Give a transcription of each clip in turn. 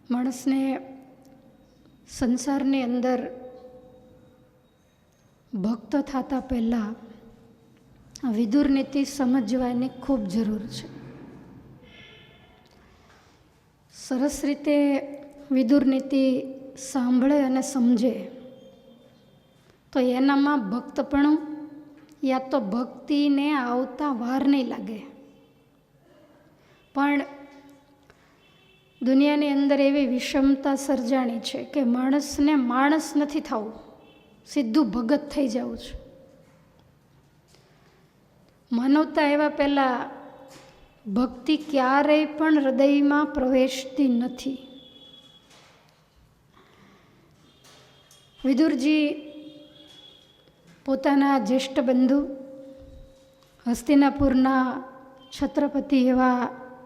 માણસને સંસારની અંદર ભક્ત થતા પહેલાં આ વિદુર નીતિ સમજવાની ખૂબ જરૂર છે. સરસ રીતે વિદુર નીતિ સાંભળે અને સમજે તો એનામાં ભક્તપણું યા તો ભક્તિને આવતા વાર નહીં લાગે. પણ દુનિયાની અંદર એવી વિષમતા સર્જાણી છે કે માણસને માણસ નથી થવું, સીધું ભગત થઈ જવું છે. માનવતા એવા પહેલાં ભક્તિ ક્યારેય પણ હૃદયમાં પ્રવેશતી નથી. વિદુરજી પોતાના જ્યેષ્ઠ બંધુ હસ્તિનાપુરના છત્રપતિ એવા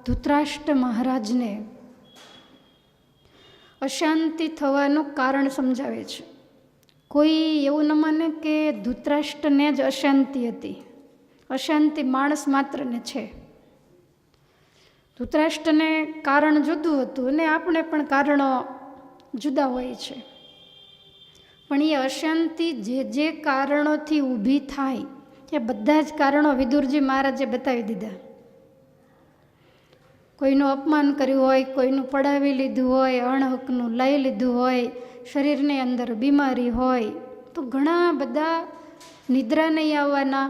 ધૃતરાષ્ટ્ર મહારાજને અશાંતિ થવાનું કારણ સમજાવે છે. કોઈ એવું ન માને કે ધૃતરાષ્ટ્રને જ અશાંતિ હતી. અશાંતિ માણસ માત્રને છે. ધૃતરાષ્ટ્રને કારણ જુદું હતું અને આપણે પણ કારણો જુદા હોય છે. પણ એ અશાંતિ જે કારણોથી ઊભી થાય એ બધા જ કારણો વિદુરજી મહારાજે બતાવી દીધા. કોઈનું અપમાન કર્યું હોય, કોઈનું પડાવી લીધું હોય, અણહકનું લઈ લીધું હોય, શરીરની અંદર બીમારી હોય, તો ઘણા બધા નિદ્રા નહીં આવવાના,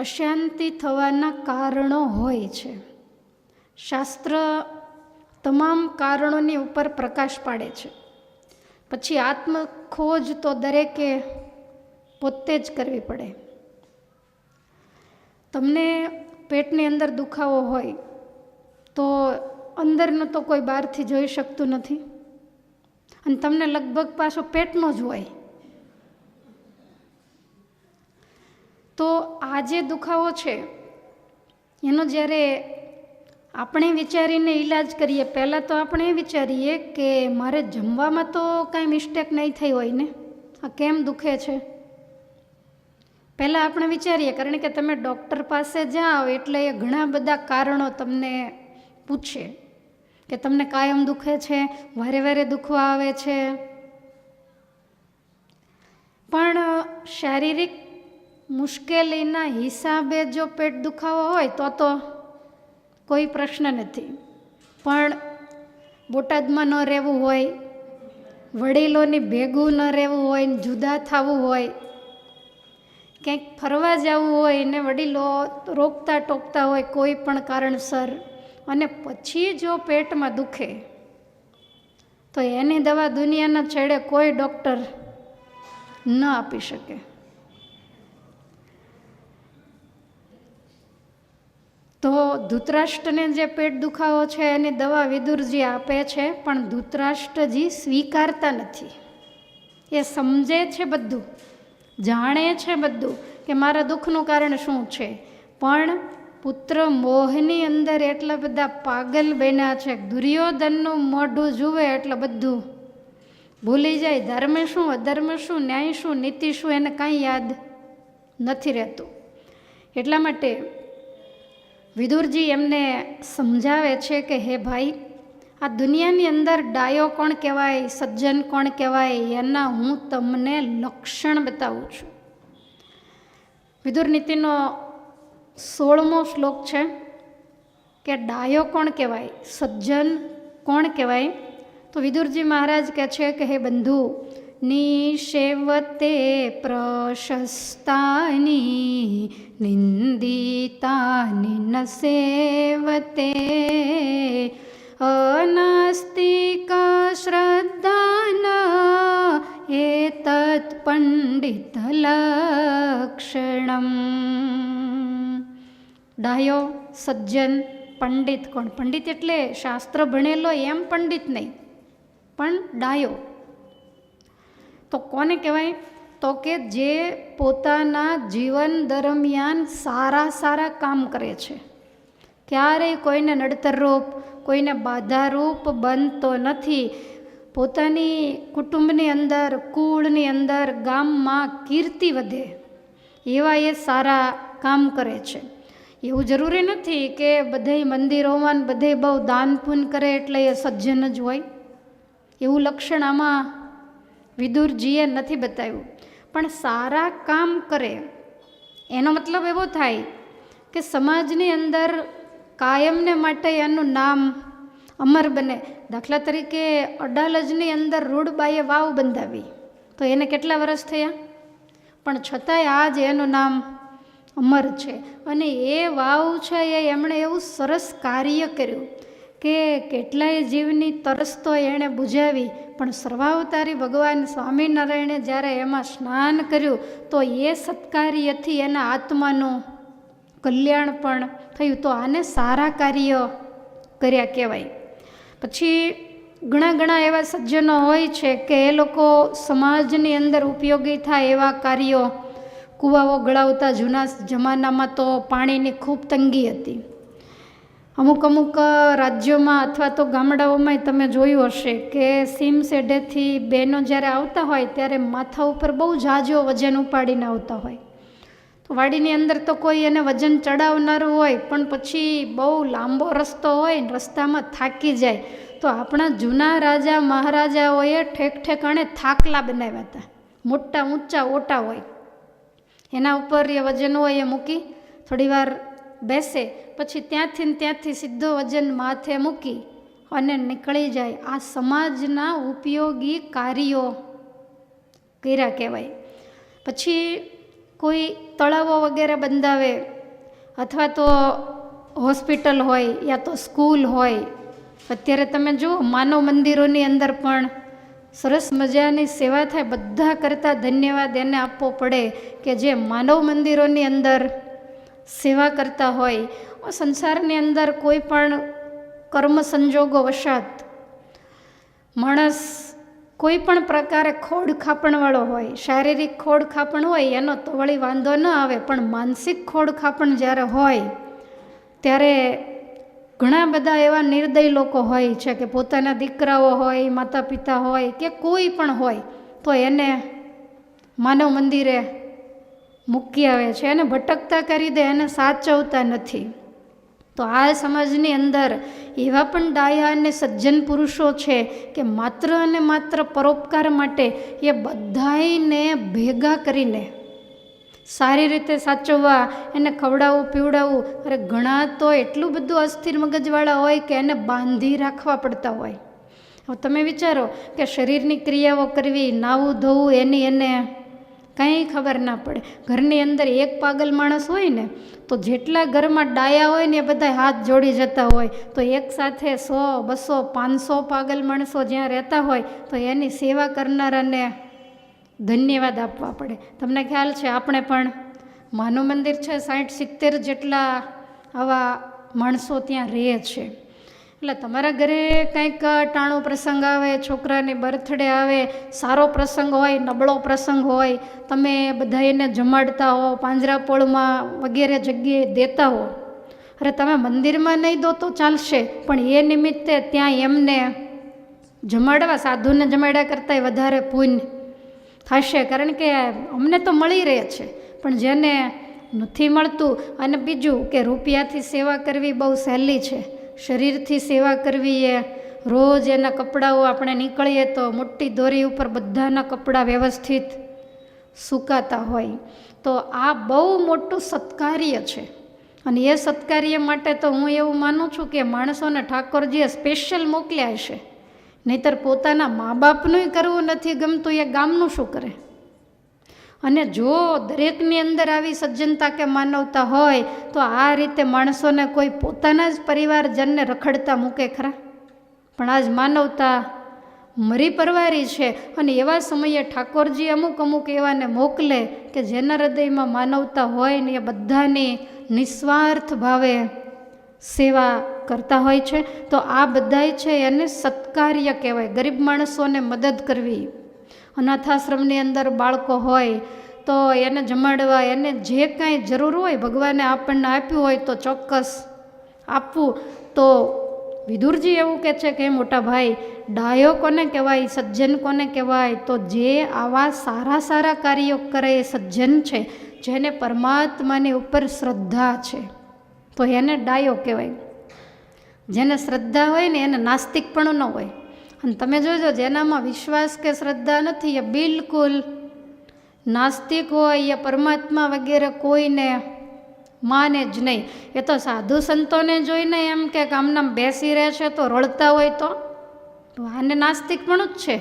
અશાંતિ થવાના કારણો હોય છે. શાસ્ત્ર તમામ કારણોની ઉપર પ્રકાશ પાડે છે. પછી આત્મખોજ તો દરેકે પોતે જ કરવી પડે. તમને પેટની અંદર દુખાવો હોય તો અંદરનું તો કોઈ બહારથી જોઈ શકતું નથી અને તમને લગભગ પાછો પેટનો જ હોય. તો આ જે દુખાવો છે એનો જ્યારે આપણે વિચારીને ઈલાજ કરીએ, પહેલાં તો આપણે એ વિચારીએ કે મારે જમવામાં તો કાંઈ મિસ્ટેક નહીં થઈ હોય ને, આ કેમ દુખે છે. પહેલાં આપણે વિચારીએ, કારણ કે તમે ડૉક્ટર પાસે જાઓ એટલે એ ઘણા બધા કારણો તમને પૂછે કે તમને કાયમ દુખે છે, વારે વારે દુખવા આવે છે. પણ શારીરિક મુશ્કેલીના હિસાબે જો પેટ દુખાવો હોય તો કોઈ પ્રશ્ન નથી. પણ બોટાદમાં ન રહેવું હોય, વડીલોની ભેગું ન રહેવું હોય, જુદા થવું હોય, ક્યાંક ફરવા જવું હોય ને વડીલો રોકતા ટોકતા હોય કોઈ પણ કારણસર, અને પછી જો પેટમાં દુખે તો એની દવા દુનિયાના છેડે કોઈ ડૉક્ટર ન આપી શકે. તો ધૃતરાષ્ટ્રને જે પેટ દુખાવો છે એની દવા વિદુરજી આપે છે, પણ ધૃતરાષ્ટ્રજી સ્વીકારતા નથી. એ સમજે છે બધું, જાણે છે બધું કે મારા દુઃખનું કારણ શું છે, પણ પુત્ર મોહની અંદર એટલા બધા પાગલ બન્યા છે. દુર્યોધનનું મોઢું જુએ એટલે બધું ભૂલી જાય. ધર્મ શું, અધર્મ શું, ન્યાય શું, નીતિ શું, એને કાંઈ યાદ નથી રહેતું. એટલા માટે વિદુરજી એમને સમજાવે છે કે હે ભાઈ, આ દુનિયાની અંદર ડાયો કોણ કહેવાય, સજ્જન કોણ કહેવાય, એના હું તમને લક્ષણ બતાવું છું. વિદુર નીતિનો 16મો શ્લોક છે કે ડાયો કોણ કહેવાય, સજ્જન કોણ કહેવાય. તો વિદુરજી મહારાજ કહે છે કે હે બંધુ, નિષેવતે પ્રશસ્તાની નિંદિતાની ન સેવતે અનાસ્તિકા શ્રદ્ધાના એતત પંડિત લક્ષણમ. ડાયો, સજ્જન, પંડિત કોણ? પંડિત એટલે શાસ્ત્ર ભણેલો એમ પંડિત નહીં, પણ ડાયો. તો કોને કહેવાય? તો કે જે પોતાના જીવન દરમિયાન સારા કામ કરે છે, ક્યારેય કોઈને નડતરરૂપ, કોઈને બાધારૂપ બનતો નથી. પોતાની કુટુંબની અંદર, કુળની અંદર, ગામમાં કીર્તિ વધે એવા એ સારા કામ કરે છે. એવું જરૂરી નથી કે બધે મંદિરોમાં બધે બહુ દાન પુણ્ય કરે એટલે એ સજ્જન જ હોય. એવું લક્ષણ આમાં વિદુરજીએ નથી બતાવ્યું. પણ સારા કામ કરે એનો મતલબ એવો થાય કે સમાજની અંદર કાયમને માટે એનું નામ અમર બને. દાખલા તરીકે અડાલજની અંદર રૂડબાઈએ વાવ બંધાવી તો એને કેટલા વર્ષ થયા, પણ છતાંય આજ એનું નામ અમર છે. અને એ વાવ છે એ એમણે એવું સરસ કાર્ય કર્યું કે કેટલાય જીવની તરસ તો એણે બુઝાવી, પણ સર્વાવતારી ભગવાન સ્વામિનારાયણે જ્યારે એમાં સ્નાન કર્યું તો એ સત્કાર્યથી એના આત્માનું કલ્યાણ પણ થયું. તો આને સારા કાર્ય કર્યા કહેવાય. પછી ઘણા એવા સજ્જનો હોય છે કે એ લોકો સમાજની અંદર ઉપયોગી થાય એવા કાર્યો, કૂવાઓ ગળાવતા. જૂના જમાનામાં તો પાણીની ખૂબ તંગી હતી. અમુક રાજ્યોમાં અથવા તો ગામડાઓમાં તમે જોયું હશે કે સીમ સેઢેથી બહેનો જ્યારે આવતા હોય ત્યારે માથા ઉપર બહુ ઝાઝો વજન ઉપાડીને આવતા હોય. તો વાડીની અંદર તો કોઈ એને વજન ચડાવનારું હોય, પણ પછી બહુ લાંબો રસ્તો હોય ને રસ્તામાં થાકી જાય. તો આપણા જૂના રાજા મહારાજાઓએ ઠેકાણે થાકલા બનાવ્યા હતા. મોટા ઊંચા ઓટા હોય, એના ઉપર એ વજન હોય એ મૂકી થોડી વાર બેસે, પછી ત્યાંથી સીધો વજન માથે મૂકી અને નીકળી જાય. આ સમાજના ઉપયોગી કાર્યો કર્યા કહેવાય. પછી કોઈ તળાવો વગેરે બંધાવે અથવા તો હોસ્પિટલ હોય યા તો સ્કૂલ હોય. અત્યારે તમે જુઓ માનવ મંદિરોની અંદર પણ સરસ મજાની સેવા થાય. બધા કરતાં ધન્યવાદ એને આપવો પડે કે જે માનવ મંદિરોની અંદર સેવા કરતા હોય. સંસારની અંદર કોઈ પણ કર્મ સંજોગો વશાત માણસ કોઈ પણ પ્રકારે ખોડ ખાપણવાળો હોય, શારીરિક ખોડ ખાપણ હોય એનો તો વળી વાંધો ન આવે, પણ માનસિક ખોડ ખાપણ જ્યારે હોય ત્યારે ઘણા બધા એવા નિર્દય લોકો હોય છે કે પોતાના દીકરાઓ હોય, માતા પિતા હોય કે કોઈ પણ હોય તો એને માનવ મંદિરે મૂકી આવે છે, એને ભટકતા કરી દે, એને સાચવતા નથી. તો આ સમાજની અંદર એવા પણ ડાયા અને સજ્જન પુરુષો છે કે માત્ર અને માત્ર પરોપકાર માટે એ બધાઈને ભેગા કરીને સારી રીતે સાચવવા, એને ખવડાવવું પીવડાવવું. અરે ઘણા તો એટલું બધું અસ્થિર મગજવાળા હોય કે એને બાંધી રાખવા પડતા હોય. હવે તમે વિચારો કે શરીરની ક્રિયાઓ કરવી, નાવું ધોવું, એની એને કંઈ ખબર ના પડે. ઘરની અંદર એક પાગલ માણસ હોય ને તો જેટલા ઘરમાં ડાયા હોય ને એ બધા હાથ જોડી જતા હોય. તો એક સાથે 100, 200, 500 પાગલ માણસો જ્યાં રહેતા હોય તો એની સેવા કરનારાને ધન્યવાદ આપવા પડે. તમને ખ્યાલ છે આપણે પણ માનવ મંદિર છે, 60-70 જેટલા આવા માણસો ત્યાં રહે છે. એટલે તમારા ઘરે કંઈક ટાણો પ્રસંગ આવે, છોકરાની બર્થડે આવે, સારો પ્રસંગ હોય, નબળો પ્રસંગ હોય, તમે બધા એને જમાડતા હો, પાંજરાપોળમાં વગેરે જગ્યાએ દેતા હો. અરે તમે મંદિરમાં નહીં દો તો ચાલશે, પણ એ નિમિત્તે ત્યાં એમને જમાડવા, સાધુને જમાડ્યા કરતાંય વધારે પુણ્ય થશે. કારણ કે અમને તો મળી રહે છે, પણ જેને નથી મળતું. અને બીજું કે રૂપિયાથી સેવા કરવી બહુ સહેલી છે, શરીરથી સેવા કરવી એ રોજ એના કપડાઓ આપણે નીકળીએ તો મોટી દોરી ઉપર બધાના કપડાં વ્યવસ્થિત સુકાતા હોય. તો આ બહુ મોટું સત્કાર્ય છે. અને એ સત્કાર્ય માટે તો હું એવું માનું છું કે માણસોને ઠાકોરજીએ સ્પેશિયલ મોકલ્યા હશે. નહીંતર પોતાના મા બાપનું કરવું નથી ગમતું, એ ગામનું શું કરે? અને જો દરેકની અંદર આવી સજ્જનતા કે માનવતા હોય તો આ રીતે માણસોને કોઈ પોતાના જ પરિવારજનને રખડતા મૂકે ખરા? પણ આજ માનવતા મરી પરવારી છે. અને એવા સમયે ઠાકોરજી અમુક એવાને મોકલે કે જેના હૃદયમાં માનવતા હોય ને એ બધાની નિસ્વાર્થ ભાવે સેવા કરતા હોય છે. તો આ બધાય છે એને સત્કાર્ય કહેવાય. ગરીબ માણસોને મદદ કરવી, અનાથાશ્રમની અંદર બાળકો હોય તો એને જમાડવા, એને જે કાંઈ જરૂર હોય ભગવાને આપણને આપ્યું હોય તો ચોક્કસ આપવું. તો વિદુરજી એવું કહે છે કે મોટા ભાઈ, ડાયો કોને કહેવાય, સજ્જન કોને કહેવાય? તો જે આવા સારા કાર્યો કરે એ સજ્જન છે, જેને પરમાત્માની ઉપર શ્રદ્ધા છે તો એને ડાયો કહેવાય. જેને શ્રદ્ધા હોય ને એને નાસ્તિક પણ ન હોય. અને તમે જોજો, જેનામાં વિશ્વાસ કે શ્રદ્ધા નથી એ બિલકુલ નાસ્તિક હોય, એ પરમાત્મા વગેરે કોઈને માને જ નહીં. એ તો સાધુ સંતોને જોઈને એમ કે આમનામ બેસી રહે છે તો રડતા હોય તો આને નાસ્તિક પણ જ છે.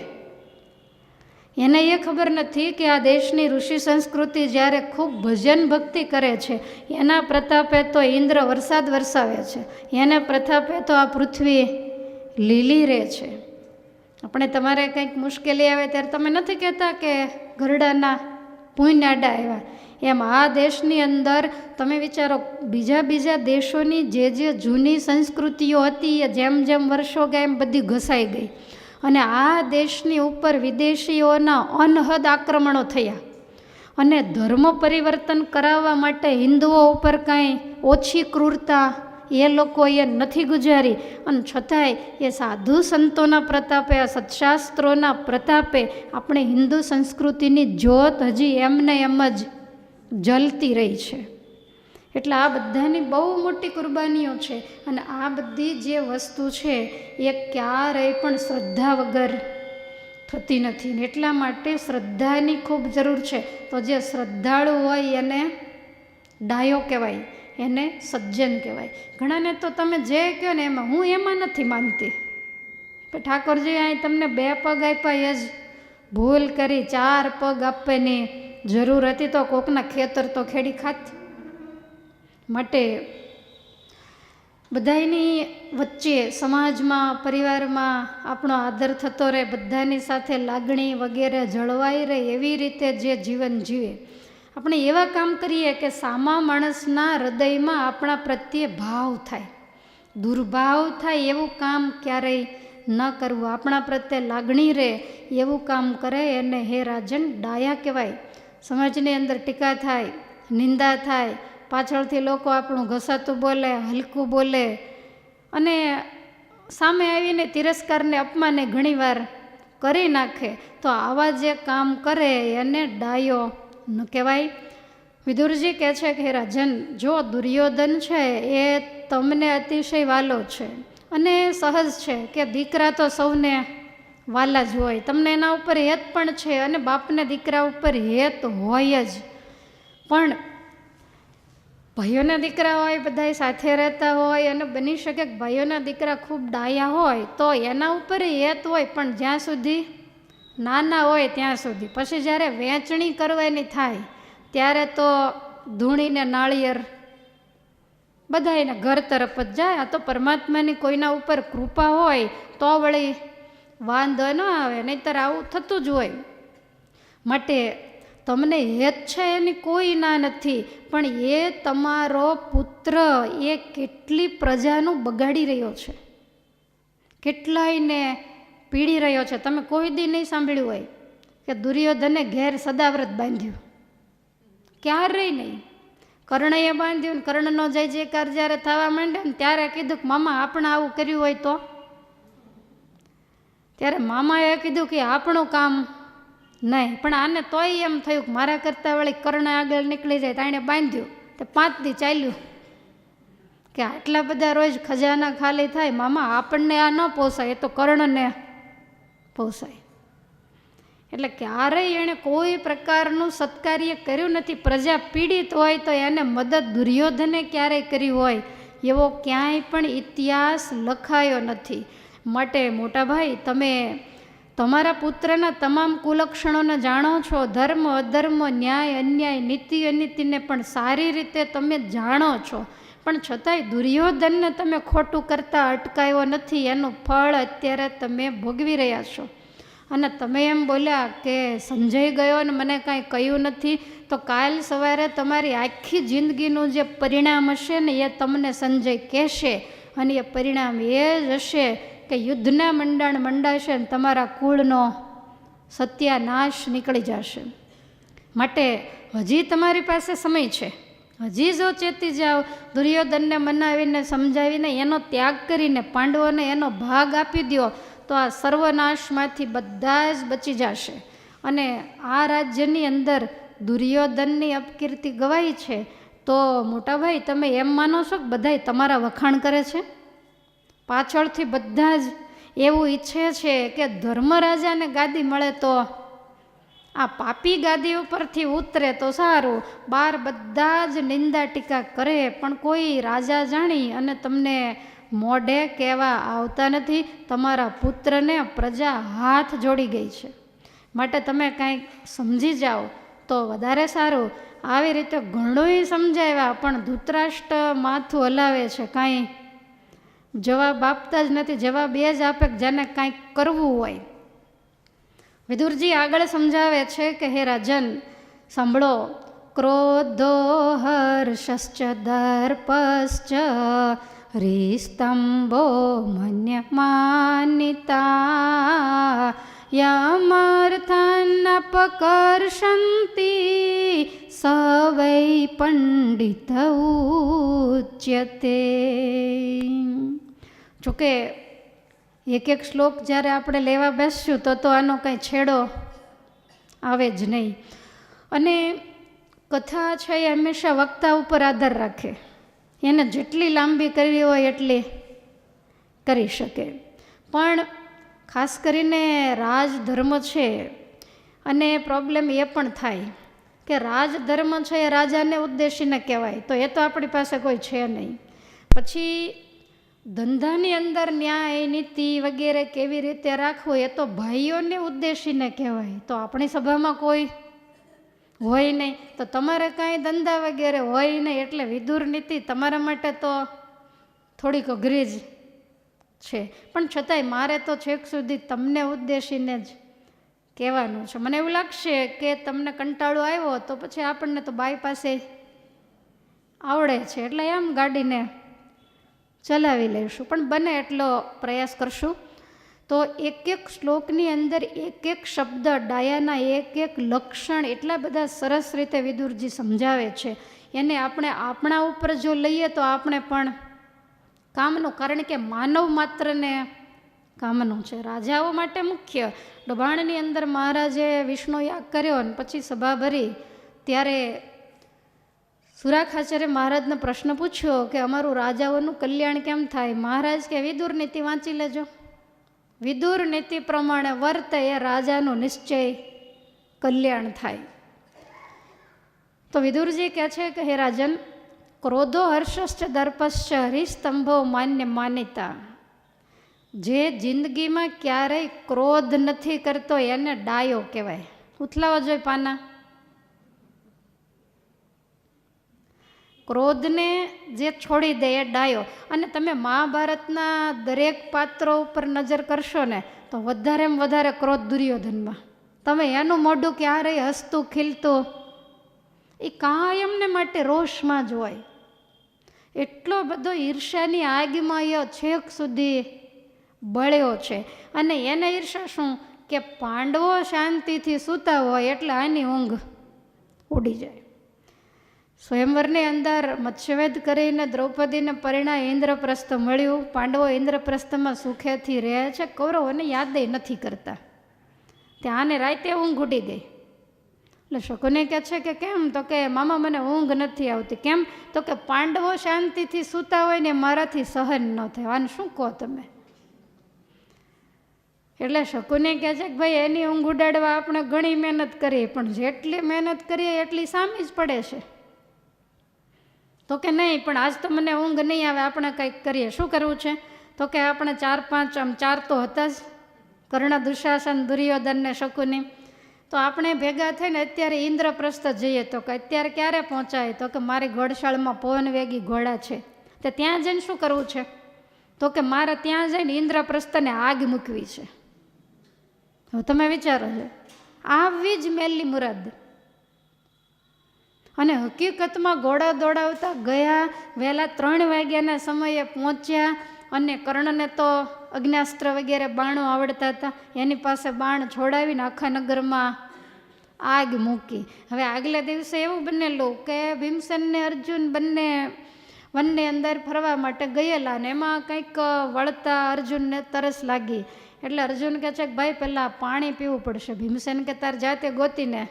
એને એ ખબર નથી કે આ દેશની ઋષિ સંસ્કૃતિ જ્યારે ખૂબ ભજન ભક્તિ કરે છે, એના પ્રતાપે તો ઇન્દ્ર વરસાદ વરસાવે છે, એને પ્રતાપે તો આ પૃથ્વી લીલી રહે છે. આપણે તમારે કંઈક મુશ્કેલી આવે ત્યારે તમે નથી કહેતા કે ગરડાના પૂંજાડા આવ્યા, એમ આ દેશની અંદર તમે વિચારો, બીજા દેશોની જે જૂની સંસ્કૃતિઓ હતી એ જેમ જેમ વર્ષો ગયા એમ બધી ઘસાઈ ગઈ, અને આ દેશની ઉપર વિદેશીઓના અનહદ આક્રમણો થયા, અને ધર્મ પરિવર્તન કરાવવા માટે હિન્દુઓ ઉપર કાંઈ ઓછી ક્રૂરતા એ લોકોએ નથી ગુજારી, અને છતાંય એ સાધુ સંતોના પ્રતાપે, આ સત્શાસ્ત્રોના પ્રતાપે આપણે હિન્દુ સંસ્કૃતિની જ્યોત હજી એમને એમ જ જલતી રહી છે. એટલે આ બધાની બહુ મોટી કુરબાનીઓ છે, અને આ બધી જે વસ્તુ છે એ ક્યારેય પણ શ્રદ્ધા વગર થતી નથી. એટલા માટે શ્રદ્ધાની ખૂબ જરૂર છે. તો જે શ્રદ્ધાળુ હોય એને ડાયો કહેવાય, એને સજ્જન કહેવાય. ઘણાને તો તમે જે કહો ને એમાં, હું એમાં નથી માનતી, પણ ઠાકોરજી અહીં તમને 2 પગ આપ્યા એ જ ભૂલ કરી, 4 પગ આપવાની જરૂર હતી તો કોકના ખેતર તો ખેડી ખાત. માટે બધાની વચ્ચે સમાજમાં, પરિવારમાં આપણો આદર થતો રહે, બધાની સાથે લાગણી વગેરે જળવાઈ રહે, એવી રીતે જે જીવન જીવે. આપણે એવા કામ કરીએ કે સામા માણસના હૃદયમાં આપણા પ્રત્યે ભાવ થાય, દુર્ભાવ થાય એવું કામ ક્યારેય ન કરવું. આપણા પ્રત્યે લાગણી રહે એવું કામ કરે એને હે રાજન ડાયા કહેવાય. સમાજની અંદર ટીકા થાય, નિંદા થાય, પાછળથી લોકો આપણું ઘસાતું બોલે, હલકું બોલે, અને સામે આવીને તિરસ્કારને, અપમાનને ઘણીવાર કરી નાખે, તો આવા જે કામ કરે એને ડાયો ન કહેવાય. વિદુરજી કહે છે કે રાજન, જો દુર્યોધન છે એ તમને અતિશય વાલો છે, અને સહજ છે કે દીકરા તો સૌને વાલા જ હોય, તમને એના ઉપર હેત પણ છે, અને બાપને દીકરા ઉપર હેત હોય જ. પણ ભાઈઓના દીકરા હોય, બધા સાથે રહેતા હોય, અને બની શકે કે ભાઈઓના દીકરા ખૂબ ડાયા હોય તો એના ઉપર હેત હોય, પણ જ્યાં સુધી નાના હોય ત્યાં સુધી. પછી જ્યારે વહેંચણી કરવાની થાય ત્યારે તો ધૂણીને નાળિયેર બધાને ઘર તરફ જ જાય. આ તો પરમાત્માની કોઈના ઉપર કૃપા હોય તો વળી વાંધો ન આવે, નહીંતર આવું થતું જ હોય. માટે તમને હેત છે એની કોઈ ના નથી, પણ એ તમારો પુત્ર એ કેટલી પ્રજાનું બગાડી રહ્યો છે, કેટલાયને પીડી રહ્યો છે. તમે કોઈ દી નહીં સાંભળ્યું હોય કે દુર્યોધને ઘેર સદાવ્રત બાંધ્યું, ક્યારેય નહીં. કર્ણએ બાંધ્યું ને કર્ણનો જય જયકાર જ્યારે થવા માંડ્યો ને ત્યારે કીધું કે મામા આપણે આવું કર્યું હોય તો, ત્યારે મામાએ કીધું કે આપણું કામ નહીં. પણ આને તોય એમ થયું કે મારા કરતાં વળી કર્ણ આગળ નીકળી જાય, તો આણે બાંધ્યું, તો 5 દી ચાલ્યું કે આટલા બધા રોજ ખજાના ખાલી થાય, મામા આપણને આ ન પોસાય, એ તો કર્ણને પોસાય. એટલે ક્યારેય એણે કોઈ પ્રકારનું સત્કાર્ય કર્યું નથી. પ્રજા પીડિત હોય તો એને મદદ દુર્યોધને ક્યારેય કરી હોય એવો ક્યાંય પણ ઇતિહાસ લખાયો નથી. માટે મોટાભાઈ, તમે તમારા પુત્રના તમામ કુલક્ષણોને જાણો છો, ધર્મ અધર્મ, ન્યાય અન્યાય, નીતિ અનીતિને પણ સારી રીતે તમે જાણો છો, પણ છતાંય દુર્યોધનને તમે ખોટું કરતા અટકાયો નથી. એનું ફળ અત્યારે તમે ભોગવી રહ્યા છો. અને તમે એમ બોલ્યા કે સંજય ગયો ને મને કાંઈ કહ્યું નથી, તો કાલ સવારે તમારી આખી જિંદગીનું જે પરિણામ હશે ને એ તમને સંજય કહેશે, અને એ પરિણામ એ જ હશે કે યુદ્ધના મંડાણ મંડાશે ને તમારા કુળનો સત્યાનાશ નીકળી જશે. માટે હજી તમારી પાસે સમય છે, હજી જો ચેતી જાઓ, દુર્યોધનને મનાવીને સમજાવીને એનો ત્યાગ કરીને પાંડવોને એનો ભાગ આપી દો, તો આ સર્વનાશમાંથી બધા જ બચી જશે. અને આ રાજ્યની અંદર દુર્યોધનની અપકીર્તિ ગવાઈ છે, તો મોટાભાઈ તમે એમ માનો છો કે બધાય તમારા વખાણ કરે છે? પાછળથી બધા જ એવું ઈચ્છે છે કે ધર્મરાજાને ગાદી મળે તો આ પાપી ગાદી ઉપરથી ઉતરે તો સારું. બાર બધા જ નિંદા ટીકા કરે, પણ કોઈ રાજા જાણી અને તમને મોઢે કહેવા આવતા નથી, તમારા પુત્રને પ્રજા હાથ જોડી ગઈ છે, માટે તમે કાંઈક સમજી જાઓ તો વધારે સારું. આવી રીતે ઘણુંય સમજાવ્યા, પણ ધૃતરાષ્ટ્ર માથું હલાવે છે, કાંઈ જવાબ આપતા જ નથી. જવાબ એ જ આપે કે જેને કાંઈક કરવું હોય. વિદુરજી આગળ સમજાવે છે કે હે રાજન સાંભળો, ક્રોધો હર્ષશ્ચ દર્પશ્ચ હ્રીસ્તંભો મન્યમાનિતા યમર્થનપકર્ષન્તિ સ વૈ પંડિત ઉચ્યતે. જોકે એક એક શ્લોક જ્યારે આપણે લેવા બેસશું તો આનો કંઈ છેડો આવે જ નહીં. અને કથા છે એ હંમેશા વક્તા ઉપર આધાર રાખે, એને જેટલી લાંબી કરવી હોય એટલી કરી શકે. પણ ખાસ કરીને રાજધર્મ છે, અને પ્રોબ્લેમ એ પણ થાય કે રાજધર્મ છે એ રાજાને ઉદ્દેશીને કહેવાય, તો એ તો આપણી પાસે કોઈ છે નહીં. પછી ધંધાની અંદર ન્યાય નીતિ વગેરે કેવી રીતે રાખવું એ તો ભાઈઓને ઉદ્દેશીને કહેવાય, તો આપણી સભામાં કોઈ હોય નહીં. તો તમારે કાંઈ ધંધા વગેરે હોય નહીં, એટલે વિદુર નીતિ તમારા માટે તો થોડીક અઘરી જ છે. પણ છતાંય મારે તો છેક સુધી તમને ઉદ્દેશીને જ કહેવાનું છે. મને એવું લાગશે કે તમને કંટાળો આવ્યો તો પછી આપણને તો બાઈ પાસે આવડે છે, એટલે એમ ગાડીને ચલાવી લઈશું, પણ બને એટલો પ્રયાસ કરશું. તો એક એક શ્લોકની અંદર એક એક શબ્દ, ડાયાના એક એક લક્ષણ એટલા બધા સરસ રીતે વિદુરજી સમજાવે છે, એને આપણે આપણા ઉપર જો લઈએ તો આપણે પણ કામનું, કારણ કે માનવ માત્રને કામનું છે. રાજાઓ માટે મુખ્ય. ડબાણની અંદર મહારાજે વિષ્ણુ યાગ કર્યો અને પછી સભા ભરી, ત્યારે સુરાખાચાર્ય મહારાજને પ્રશ્ન પૂછ્યો કે અમારું રાજાઓનું કલ્યાણ કેમ થાય? મહારાજ કે વિદુર નીતિ વાંચી લેજો, વિદુર નીતિ પ્રમાણે વર્તે એ રાજાનું નિશ્ચય કલ્યાણ થાય. તો વિદુરજી કહે છે કે હે રાજન, ક્રોધો હર્ષશ્ચ દર્પશ્ચ હરિસ્તંભો માન્ય માનિતા. જે જિંદગીમાં ક્યારેય ક્રોધ નથી કરતો એને ડાયો કહેવાય. ઉથલાવા જોઈએ પાના. ક્રોધને જે છોડી દે એ ડાયો. અને તમે મહાભારતના દરેક પાત્રો ઉપર નજર કરશો ને તો વધારેમાં વધારે ક્રોધ દુર્યોધનમાં. તમે એનું મોઢું ક્યારેય હસતું ખીલતું એ કાયમને માટે રોષમાં જ હોય. એટલો બધો ઈર્ષાની આગમાં એ છેક સુધી બળ્યો છે. અને એને ઈર્ષા શું કે પાંડવો શાંતિથી સૂતા હોય એટલે આની ઊંઘ ઉડી જાય. સ્વયંવરની અંદર મત્સ્યવેદ કરીને દ્રૌપદીને પરિણામ ઇન્દ્રપ્રસ્થ મળ્યું. પાંડવો ઇન્દ્રપ્રસ્થમાં સુખેથી રહે છે, કૌરવોને યાદે નથી કરતા. ત્યાંને રાતે ઊંઘ ઉડી ગઈ. એટલે શકુને કહે છે કે કેમ? તો કે મામા મને ઊંઘ નથી આવતી. કેમ? તો કે પાંડવો શાંતિથી સૂતા હોય ને મારાથી સહન ન થાય. આને શું કહો તમે? એટલે શકુને કહે છે કે ભાઈ એની ઊંઘ ઉડાડવા આપણે ઘણી મહેનત કરીએ, પણ જેટલી મહેનત કરીએ એટલી સામી જ પડે છે. તો કે નહીં, પણ આજ તો મને ઊંઘ નહીં આવે, આપણે કંઈક કરીએ. શું કરવું છે? તો કે આપણે 4-5, આમ 4 તો હતા જ, કર્ણ, દુશાસન, દુર્યોધન ને શકુની. તો આપણે ભેગા થઈને અત્યારે ઇન્દ્રપ્રસ્થ જઈએ. તો કે અત્યારે ક્યારે પહોંચાય? તો કે મારી ઘોડશાળમાં પવનવેગી ઘોડા છે, તો ત્યાં જઈને શું કરવું છે? તો કે મારે ત્યાં જઈને ઇન્દ્રપ્રસ્થને આગ મૂકવી છે. હવે તમે વિચારો છો, આવી જ મેલી મુરાદ. અને હકીકતમાં ઘોડા દોડાવતા ગયા, વહેલા 3 વાગ્યાના સમયે પહોંચ્યા. અને કર્ણને તો અગ્નાસ્ત્ર વગેરે બાણો આવડતા હતા, એની પાસે બાણ છોડાવીને આખા નગરમાં આગ મૂકી. હવે આગલા દિવસે એવું બનેલું કે ભીમસેન ને અર્જુન બંને વનની અંદર ફરવા માટે ગયેલા, ને એમાં કંઈક વળતા અર્જુનને તરસ લાગી. એટલે અર્જુન કહે છે કે ભાઈ પહેલાં પાણી પીવું પડશે. ભીમસેન કે તાર જાતે ગોતીને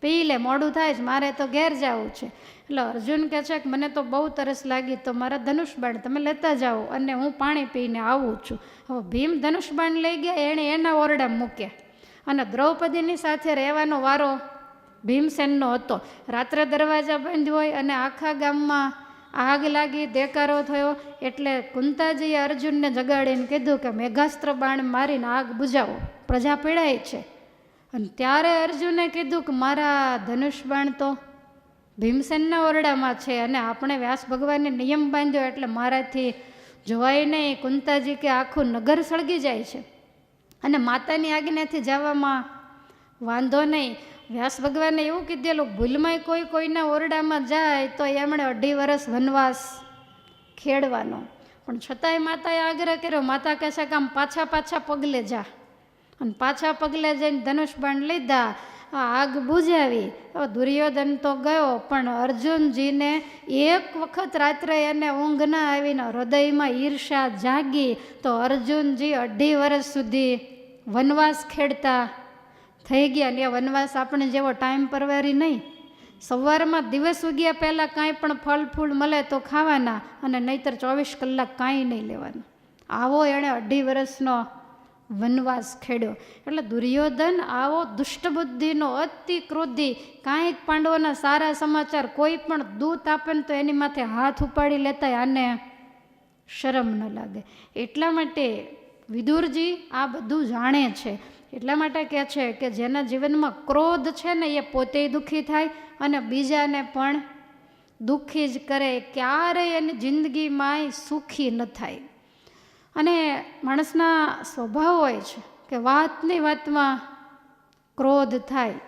પી લે, મોડું થાય છે, મારે તો ઘેર જવું છે. એટલે અર્જુન કહે છે કે મને તો બહુ તરસ લાગી, તો મારા ધનુષબાણ તમે લેતા જાઓ અને હું પાણી પીને આવું છું. હવે ભીમ ધનુષબાણ લઈ ગયા, એણે એના ઓરડા મૂક્યા અને દ્રૌપદીની સાથે રહેવાનો વારો ભીમસેનનો હતો. રાત્રે દરવાજા બંધ હોય અને આખા ગામમાં આગ લાગી, દેકારો થયો. એટલે કુંતાજીએ અર્જુનને જગાડીને કીધું કે મેઘાસ્ત્ર બાણ મારીને આગ બુઝાવો, પ્રજા પીડાય છે. અને ત્યારે અર્જુને કીધું કે મારા ધનુષબાણ તો ભીમસેનના ઓરડામાં છે અને આપણે વ્યાસ ભગવાનને નિયમ બાંધ્યો એટલે મારાથી જોવાય નહીં. કુંતાજી કે આખું નગર સળગી જાય છે અને માતાની આજ્ઞાથી જવામાં વાંધો નહીં. વ્યાસ ભગવાને એવું કીધેલું, ભૂલમાંય કોઈના ઓરડામાં જાય તો એમણે 2.5 વર્ષ વનવાસ ખેડવાનો. પણ છતાંય માતાએ આગ્રહ કર્યો. માતા કહે છે કે આમ પાછા પગલે જા. અને પાછા પગલે જઈને ધનુષબાણ લીધા, આગ બુઝાવી. દુર્યોધન તો ગયો, પણ અર્જુનજીને એક વખત રાત્રે એને ઊંઘ ના આવીને હૃદયમાં ઈર્ષા જાગી. તો અર્જુનજી 2.5 વર્ષ સુધી વનવાસ ખેડતા થઈ ગયા. ને વનવાસ આપણે જેવો ટાઈમ પરવારી નહીં. સવારમાં દિવસ ઉગ્યા પહેલાં કાંઈ પણ ફળ ફૂલ મળે તો ખાવાના, અને નહીંતર 24 કલાક કાંઈ નહીં લેવાનું. આવો એણે 2.5 વર્ષનો વનવાસ ખેડ્યો. એટલે દુર્યોધન આવો દુષ્ટબુદ્ધિનો, અતિ ક્રોધી, કાંઈક પાંડવોના સારા સમાચાર કોઈ પણ દૂત આપે ને તો એની માથે હાથ ઉપાડી લેતા, આને શરમ ન લાગે. એટલા માટે વિદુરજી આ બધું જાણે છે. એટલા માટે કહે છે કે જેના જીવનમાં ક્રોધ છે ને એ પોતે દુઃખી થાય અને બીજાને પણ દુઃખી જ કરે, ક્યારેય એની જિંદગીમાં સુખી ન થાય. અને માણસના સ્વભાવ હોય છે કે વાતની વાતમાં ક્રોધ થાય.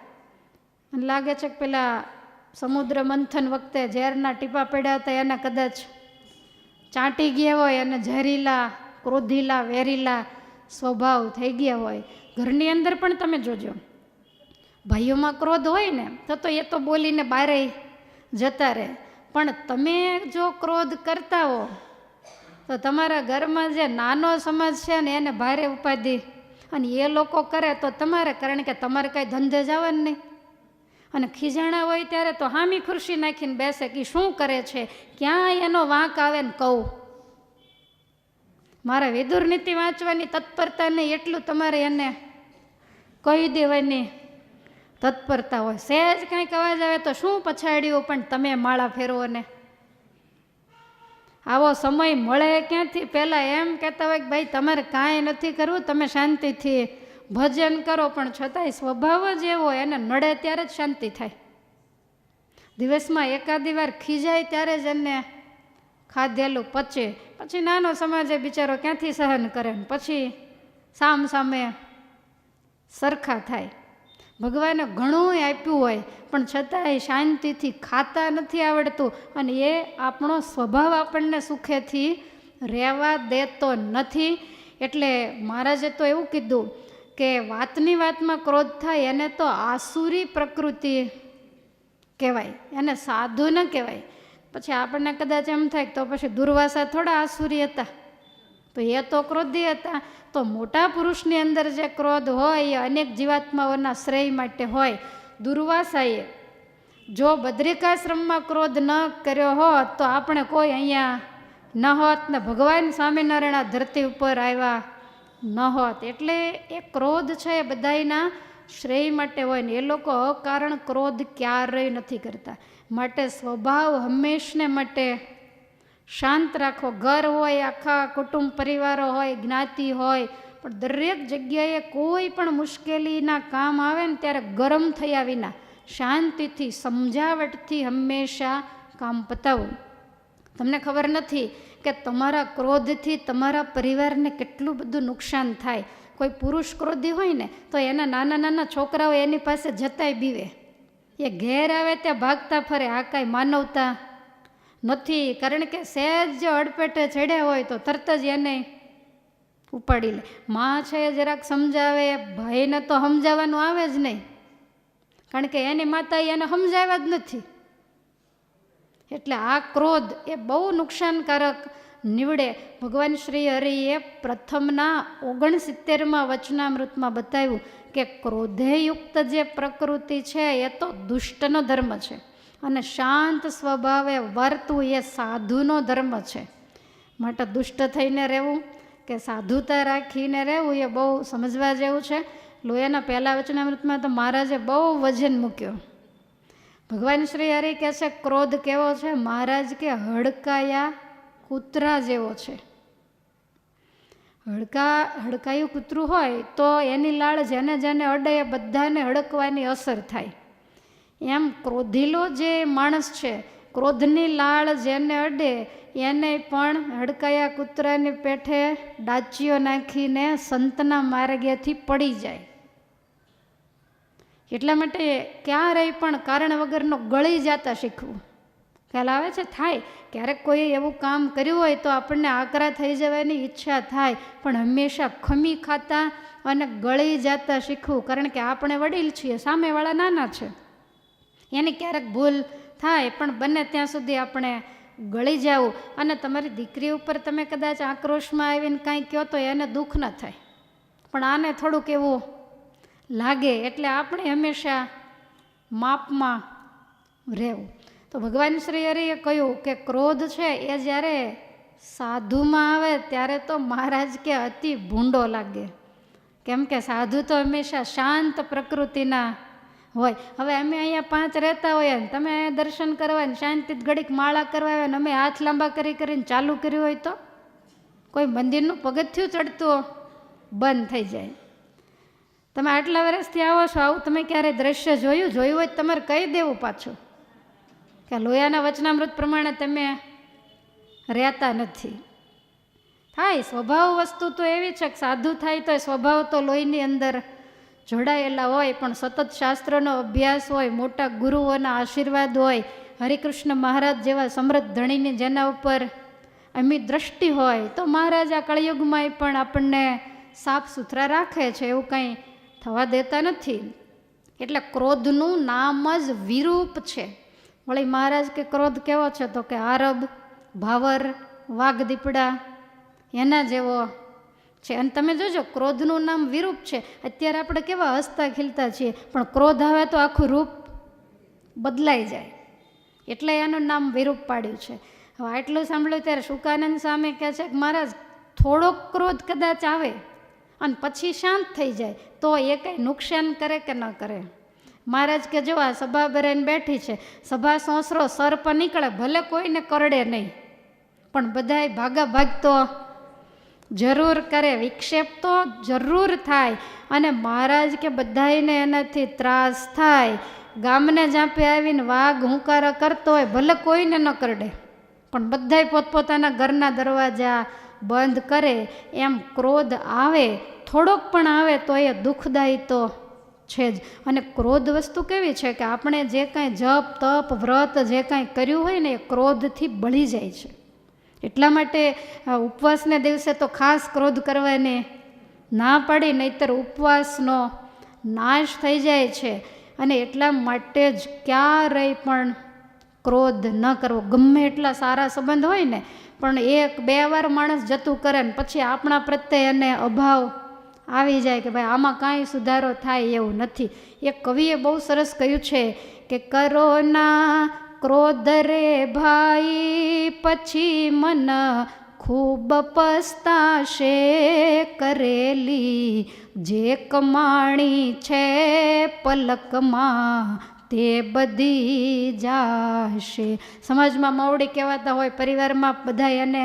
અને લાગે છે કે પેલા સમુદ્ર મંથન વખતે ઝેરના ટીપા પડ્યા હતા, એને કદાચ ચાંટી ગયા હોય અને ઝેરીલા, ક્રોધીલા, વેરીલા સ્વભાવ થઈ ગયા હોય. ઘરની અંદર પણ તમે જોજો, ભાઈઓમાં ક્રોધ હોય ને તો એ તો બોલીને બારે જતા રહે. પણ તમે જો ક્રોધ કરતા હો તો તમારા ઘરમાં જે નાનો સમાજ છે ને એને ભારે ઉપાધિ, અને એ લોકો કરે તો તમારે, કારણ કે તમારે કાંઈ ધંધે જવાનું નહીં. અને ખીજાણા હોય ત્યારે તો હામી ખુરશી નાખીને બેસે કે શું કરે છે, ક્યાં એનો વાંક આવે ને કહું. મારા વિદુર નીતિ વાંચવાની તત્પરતા નહીં, એટલું તમારે એને કહી દેવાની તત્પરતા હોય. સહેજ કાંઈક અવાજ આવે તો શું પછાડ્યું, પણ તમે માળા ફેરવો ને. આવો સમય મળે ક્યાંથી? પહેલાં એમ કહેતા હોય કે ભાઈ તમારે કાંઈ નથી કરવું, તમે શાંતિથી ભજન કરો. પણ છતાંય સ્વભાવ જ એવો, એને નડે ત્યારે જ શાંતિ થાય. દિવસમાં એકાદી વાર ખીજાય ત્યારે જ એને ખાધેલું પચે. પછી નાનો સમાજ એ બિચારો ક્યાંથી સહન કરે, પછી સામે સરખા થાય. ભગવાને ઘણું આપ્યું હોય પણ છતાંય શાંતિથી ખાતા નથી આવડતું, અને એ આપણો સ્વભાવ આપણને સુખેથી રહેવા દેતો નથી. એટલે મહારાજે તો એવું કીધું કે વાતની વાતમાં ક્રોધ થાય એને તો આસુરી પ્રકૃતિ કહેવાય, એને સાધુ ન કહેવાય. પછી આપણને કદાચ એમ થાય તો પછી દુર્વાસા થોડા આસુરી હતા, તો એ તો ક્રોધી હતા. તો મોટા પુરુષની અંદર જે ક્રોધ હોય એ અનેક જીવાત્માઓના શ્રેય માટે હોય. દુર્વાસાએ જો બદ્રિકાશ્રમમાં ક્રોધ ન કર્યો હોત તો આપણે કોઈ અહીંયા ન હોત ને ભગવાન સ્વામિનારાયણ આ ધરતી ઉપર આવ્યા ન હોત. એટલે એ ક્રોધ છે એ બધાયના શ્રેય માટે હોય ને. એ લોકો અકારણ ક્રોધ ક્યારેય નથી કરતા. માટે સ્વભાવ હંમેશને માટે શાંત રાખો. ઘર હોય, આખા કુટુંબ પરિવારો હોય, જ્ઞાતિ હોય, પણ દરેક જગ્યાએ કોઈ પણ મુશ્કેલીના કામ આવે ને ત્યારે ગરમ થયા વિના શાંતિથી, સમજાવટથી હંમેશા કામ પતાવવું. તમને ખબર નથી કે તમારા ક્રોધથી તમારા પરિવારને કેટલું બધું નુકસાન થાય. કોઈ પુરુષ ક્રોધી હોય ને તો એના નાના નાના છોકરાઓ એની પાસે જતાય બીવે, એ ઘેર આવે ત્યાં ભાગતા ફરે. આ કાંઈ માનવતા નથી, કારણ કે સહેજ જો અડપેટે ચડ્યા હોય તો તરત જ એને ઉપાડી લે. માં છે એ જરાક સમજાવે, ભાઈને તો સમજાવવાનું આવે જ નહીં, કારણ કે એની માતા એને સમજાવ્યા જ નથી. એટલે આ ક્રોધ એ બહુ નુકસાનકારક નીવડે. ભગવાન શ્રી હરિએ પ્રથમના 69માં વચનામૃતમાં બતાવ્યું કે ક્રોધેયુક્ત જે પ્રકૃતિ છે એ તો દુષ્ટનો ધર્મ છે અને શાંત સ્વભાવે વર્તવું એ સાધુનો ધર્મ છે. માટે દુષ્ટ થઈને રહેવું કે સાધુતા રાખીને રહેવું એ બહુ સમજવા જેવું છે. લોયાના પહેલા વચનામૃતમાં તો મહારાજે બહુ વજન મૂક્યો. ભગવાન શ્રી હરિ કહે છે ક્રોધ કેવો છે? મહારાજ કે હડકાયા કૂતરા જેવો છે. હડકાયું કૂતરું હોય તો એની લાળ જેને જેને અડે એ બધાને હડકવાની અસર થાય. એમ ક્રોધીલો જે માણસ છે, ક્રોધની લાળ જેને અડે એને પણ હડકાયા કૂતરાની પેઠે ડાચીઓ નાખીને સંતના માર્ગેથી પડી જાય. એટલા માટે ક્યારેય પણ કારણ વગરનો ગળી જતા શીખવું. ખ્યાલ આવે છે? થાય ક્યારેક કોઈ એવું કામ કર્યું હોય તો આપણને આકરા થઈ જવાની ઈચ્છા થાય, પણ હંમેશા ખમી ખાતા અને ગળી જતા શીખવું. કારણ કે આપણે વડીલ છીએ, સામેવાળા નાના છે, એની ક્યારેક ભૂલ થાય, પણ બને ત્યાં સુધી આપણે ગળી જવું. અને તમારી દીકરી ઉપર તમે કદાચ આક્રોશમાં આવીને કાંઈ કહો તો એને દુઃખ ન થાય, પણ આને થોડુંક એવું લાગે. એટલે આપણે હંમેશા માપમાં રહેવું. તો ભગવાન શ્રી હરિએ કહ્યું કે ક્રોધ છે એ જ્યારે સાધુમાં આવે ત્યારે તો મહારાજ કે અતિ ભૂંડો લાગે. કેમ કે સાધુ તો હંમેશા શાંત પ્રકૃતિના હોય. હવે અમે અહીંયા 5 રહેતા હોઈએ ને તમે અહીંયા દર્શન કરવા ને શાંતિથી ઘડીક માળા કરવા આવે ને અમે હાથ લાંબા કરીને ચાલુ કર્યું હોય તો કોઈ મંદિરનું પગથિયું ચડતું બંધ થઈ જાય. તમે આટલા વર્ષથી આવો છો, આવું તમે ક્યારેય દ્રશ્ય જોયું હોય તમારે કહી દેવું પાછું કે લોયાના વચનામૃત પ્રમાણે તમે રહેતા નથી. થાય સ્વભાવ વસ્તુ તો એવી છે કે સાધુ થાય તો સ્વભાવ તો લોહીની અંદર જોડાયેલા હોય, પણ સતત શાસ્ત્રનો અભ્યાસ હોય, મોટા ગુરુઓના આશીર્વાદ હોય, હરિકૃષ્ણ મહારાજ જેવા સમૃદ્ધ ધણીની જેના ઉપર એમની દ્રષ્ટિ હોય તો મહારાજ આ કળિયુગમાં પણ આપણને સાફ સુથરા રાખે છે, એવું કંઈ થવા દેતા નથી. એટલે ક્રોધનું નામ જ વિરૂપ છે. વળી મહારાજ કે ક્રોધ કેવો છે? તો કે આરબ, ભાવર, વાઘ દીપડા એના જેવો છે. અને તમે જોજો ક્રોધનું નામ વિરૂપ છે. અત્યારે આપણે કેવા હસતા ખીલતા છીએ, પણ ક્રોધ આવે તો આખું રૂપ બદલાઈ જાય, એટલે એનું નામ વિરૂપ પાડ્યું છે. હવે આટલું સાંભળ્યું ત્યારે શુકાનંદ સ્વામી કહે છે કે મહારાજ થોડોક ક્રોધ કદાચ આવે અને પછી શાંત થઈ જાય તો એ કંઈ નુકસાન કરે કે ન કરે? મહારાજ કે જો આ સભા ભરાઈને બેઠી છે, સભા સોસરો સર્પ નીકળે, ભલે કોઈને કરડે નહીં, પણ બધાય ભાગાભાગ તો જરૂર કરે, વિક્ષેપ તો જરૂર થાય. અને મહારાજ કે બધાને એનાથી ત્રાસ થાય. ગામને જાપે આવીને વાઘ હુંકારા કરતો હોય, ભલે કોઈને ન કરડે, પણ બધાય પોતપોતાના ઘરના દરવાજા બંધ કરે. એમ ક્રોધ આવે, થોડોક પણ આવે તો એ દુઃખદાયી તો છે જ. અને ક્રોધ વસ્તુ કેવી છે કે આપણે જે કાંઈ જપ તપ વ્રત જે કાંઈ કર્યું હોય ને એ ક્રોધથી બળી જાય છે. એટલા માટે ઉપવાસને દિવસે તો ખાસ ક્રોધ કરવાને ના પાડી, નહીંતર ઉપવાસનો નાશ થઈ જાય છે. અને એટલા માટે જ ક્યારેય પણ ક્રોધ ન કરવો. ગમે એટલા સારા સંબંધ હોય ને, પણ 1-2 વાર માણસ જતું કરે ને પછી આપણા પ્રત્યે એને અભાવ આવી જાય કે ભાઈ આમાં કાંઈ સુધારો થાય એવું નથી. એક કવિએ બહુ સરસ કહ્યું છે કે કરો ના ક્રોધ રે ભાઈ, પછી મન ખૂબ પસ્તાશે, કરેલી જે કમાણી છે પલકમાં તે બધી જાશે. સમાજમાં મવડી કહેવાતા હોય, પરિવારમાં બધા એને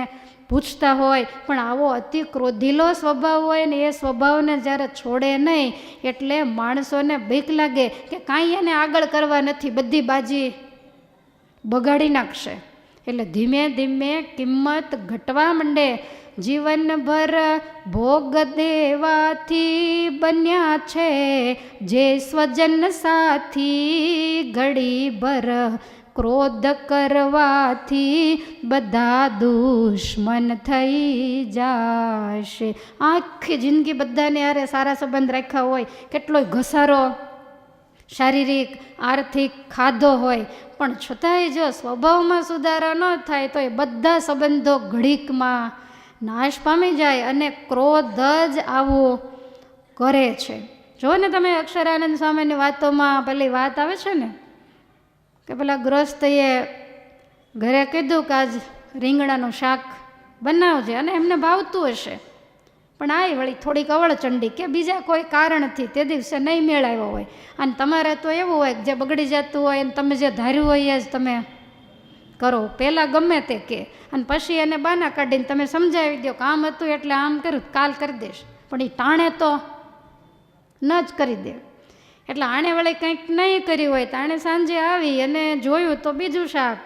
પૂછતા હોય, પણ આવો અતિ ક્રોધીલો સ્વભાવ હોય ને એ સ્વભાવને જ્યારે છોડે નહીં એટલે માણસોને બીક લાગે કે કાંઈ એને આગળ કરવા નથી, બધી બાજી બગાડી નાખશે. એટલે ધીમે ધીમે કિંમત ઘટવા માંડે. જીવનભર ભોગ દેવાથી બન્યા છે જે સ્વજન સાથી, ઘડી ભર ક્રોધ કરવાથી બધા દુશ્મન થઈ જાશે. આખી જિંદગી બધાને યારે સારા સંબંધ રાખ્યા હોય, કેટલોય ઘસારો શારીરિક આર્થિક ખાધો હોય, પણ છતાંય જો સ્વભાવમાં સુધારો ન થાય તો એ બધા સંબંધો ઘડીકમાં નાશ પામી જાય અને ક્રોધ જ આવો કરે છે. જો ને તમે અક્ષરાનંદ સ્વામીની વાતોમાં પેલી વાત આવે છે ને કે પેલા ગૃહસ્થએ ઘરે કીધું કે આજ રીંગણાનું શાક બનાવજે, અને એમને ભાવતું હશે, પણ આ વળી થોડીક અવળચંડી કે બીજા કોઈ કારણથી તે દિવસે નહીં મેળાવ્યો હોય, અને તમારે તો એવું હોય કે જે બગડી જતું હોય અને તમે જે ધાર્યું હોય એ જ તમે કરો, પહેલાં ગમે તે કે, અને પછી એને બાના કાઢીને તમે સમજાવી દો કે આમ હતું એટલે આમ કર્યું, કાલ કરી દઈશ, પણ એ ટાણે તો ન જ કરી દે. એટલે આણે વળી કંઈક નહીં કર્યું હોય તો આણે સાંજે આવી અને જોયું તો બીજું શાક.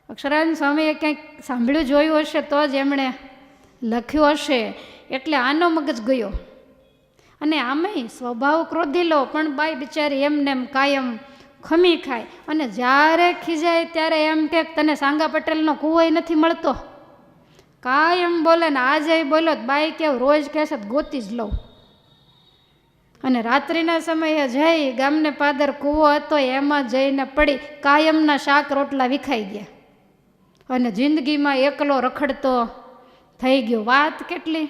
અક્ષરાનંદ સ્વામીએ કંઈક સાંભળ્યું જોયું હશે તો જ એમણે લખ્યું હશે, એટલે આનો મગજ ગયો. અને આમેય સ્વભાવ ક્રોધીલો, પણ બાઈ બિચારી એમને એમ કાયમ ખમી ખાય, અને જ્યારે ખીજાય ત્યારે એમ કે તને સાંગા પટેલનો કૂવોય નથી મળતો, કાયમ બોલે ને આજે બોલો બાઈ કેવું રોજ કહેશે ગોતી જ લઉં. અને રાત્રિના સમયે જઈ ગામને પાદર કૂવો હતો એમાં જઈને પડી, કાયમના શાક રોટલા વિખાઈ ગયા અને જિંદગીમાં એકલો રખડતો થઈ ગયો. વાત કેટલી,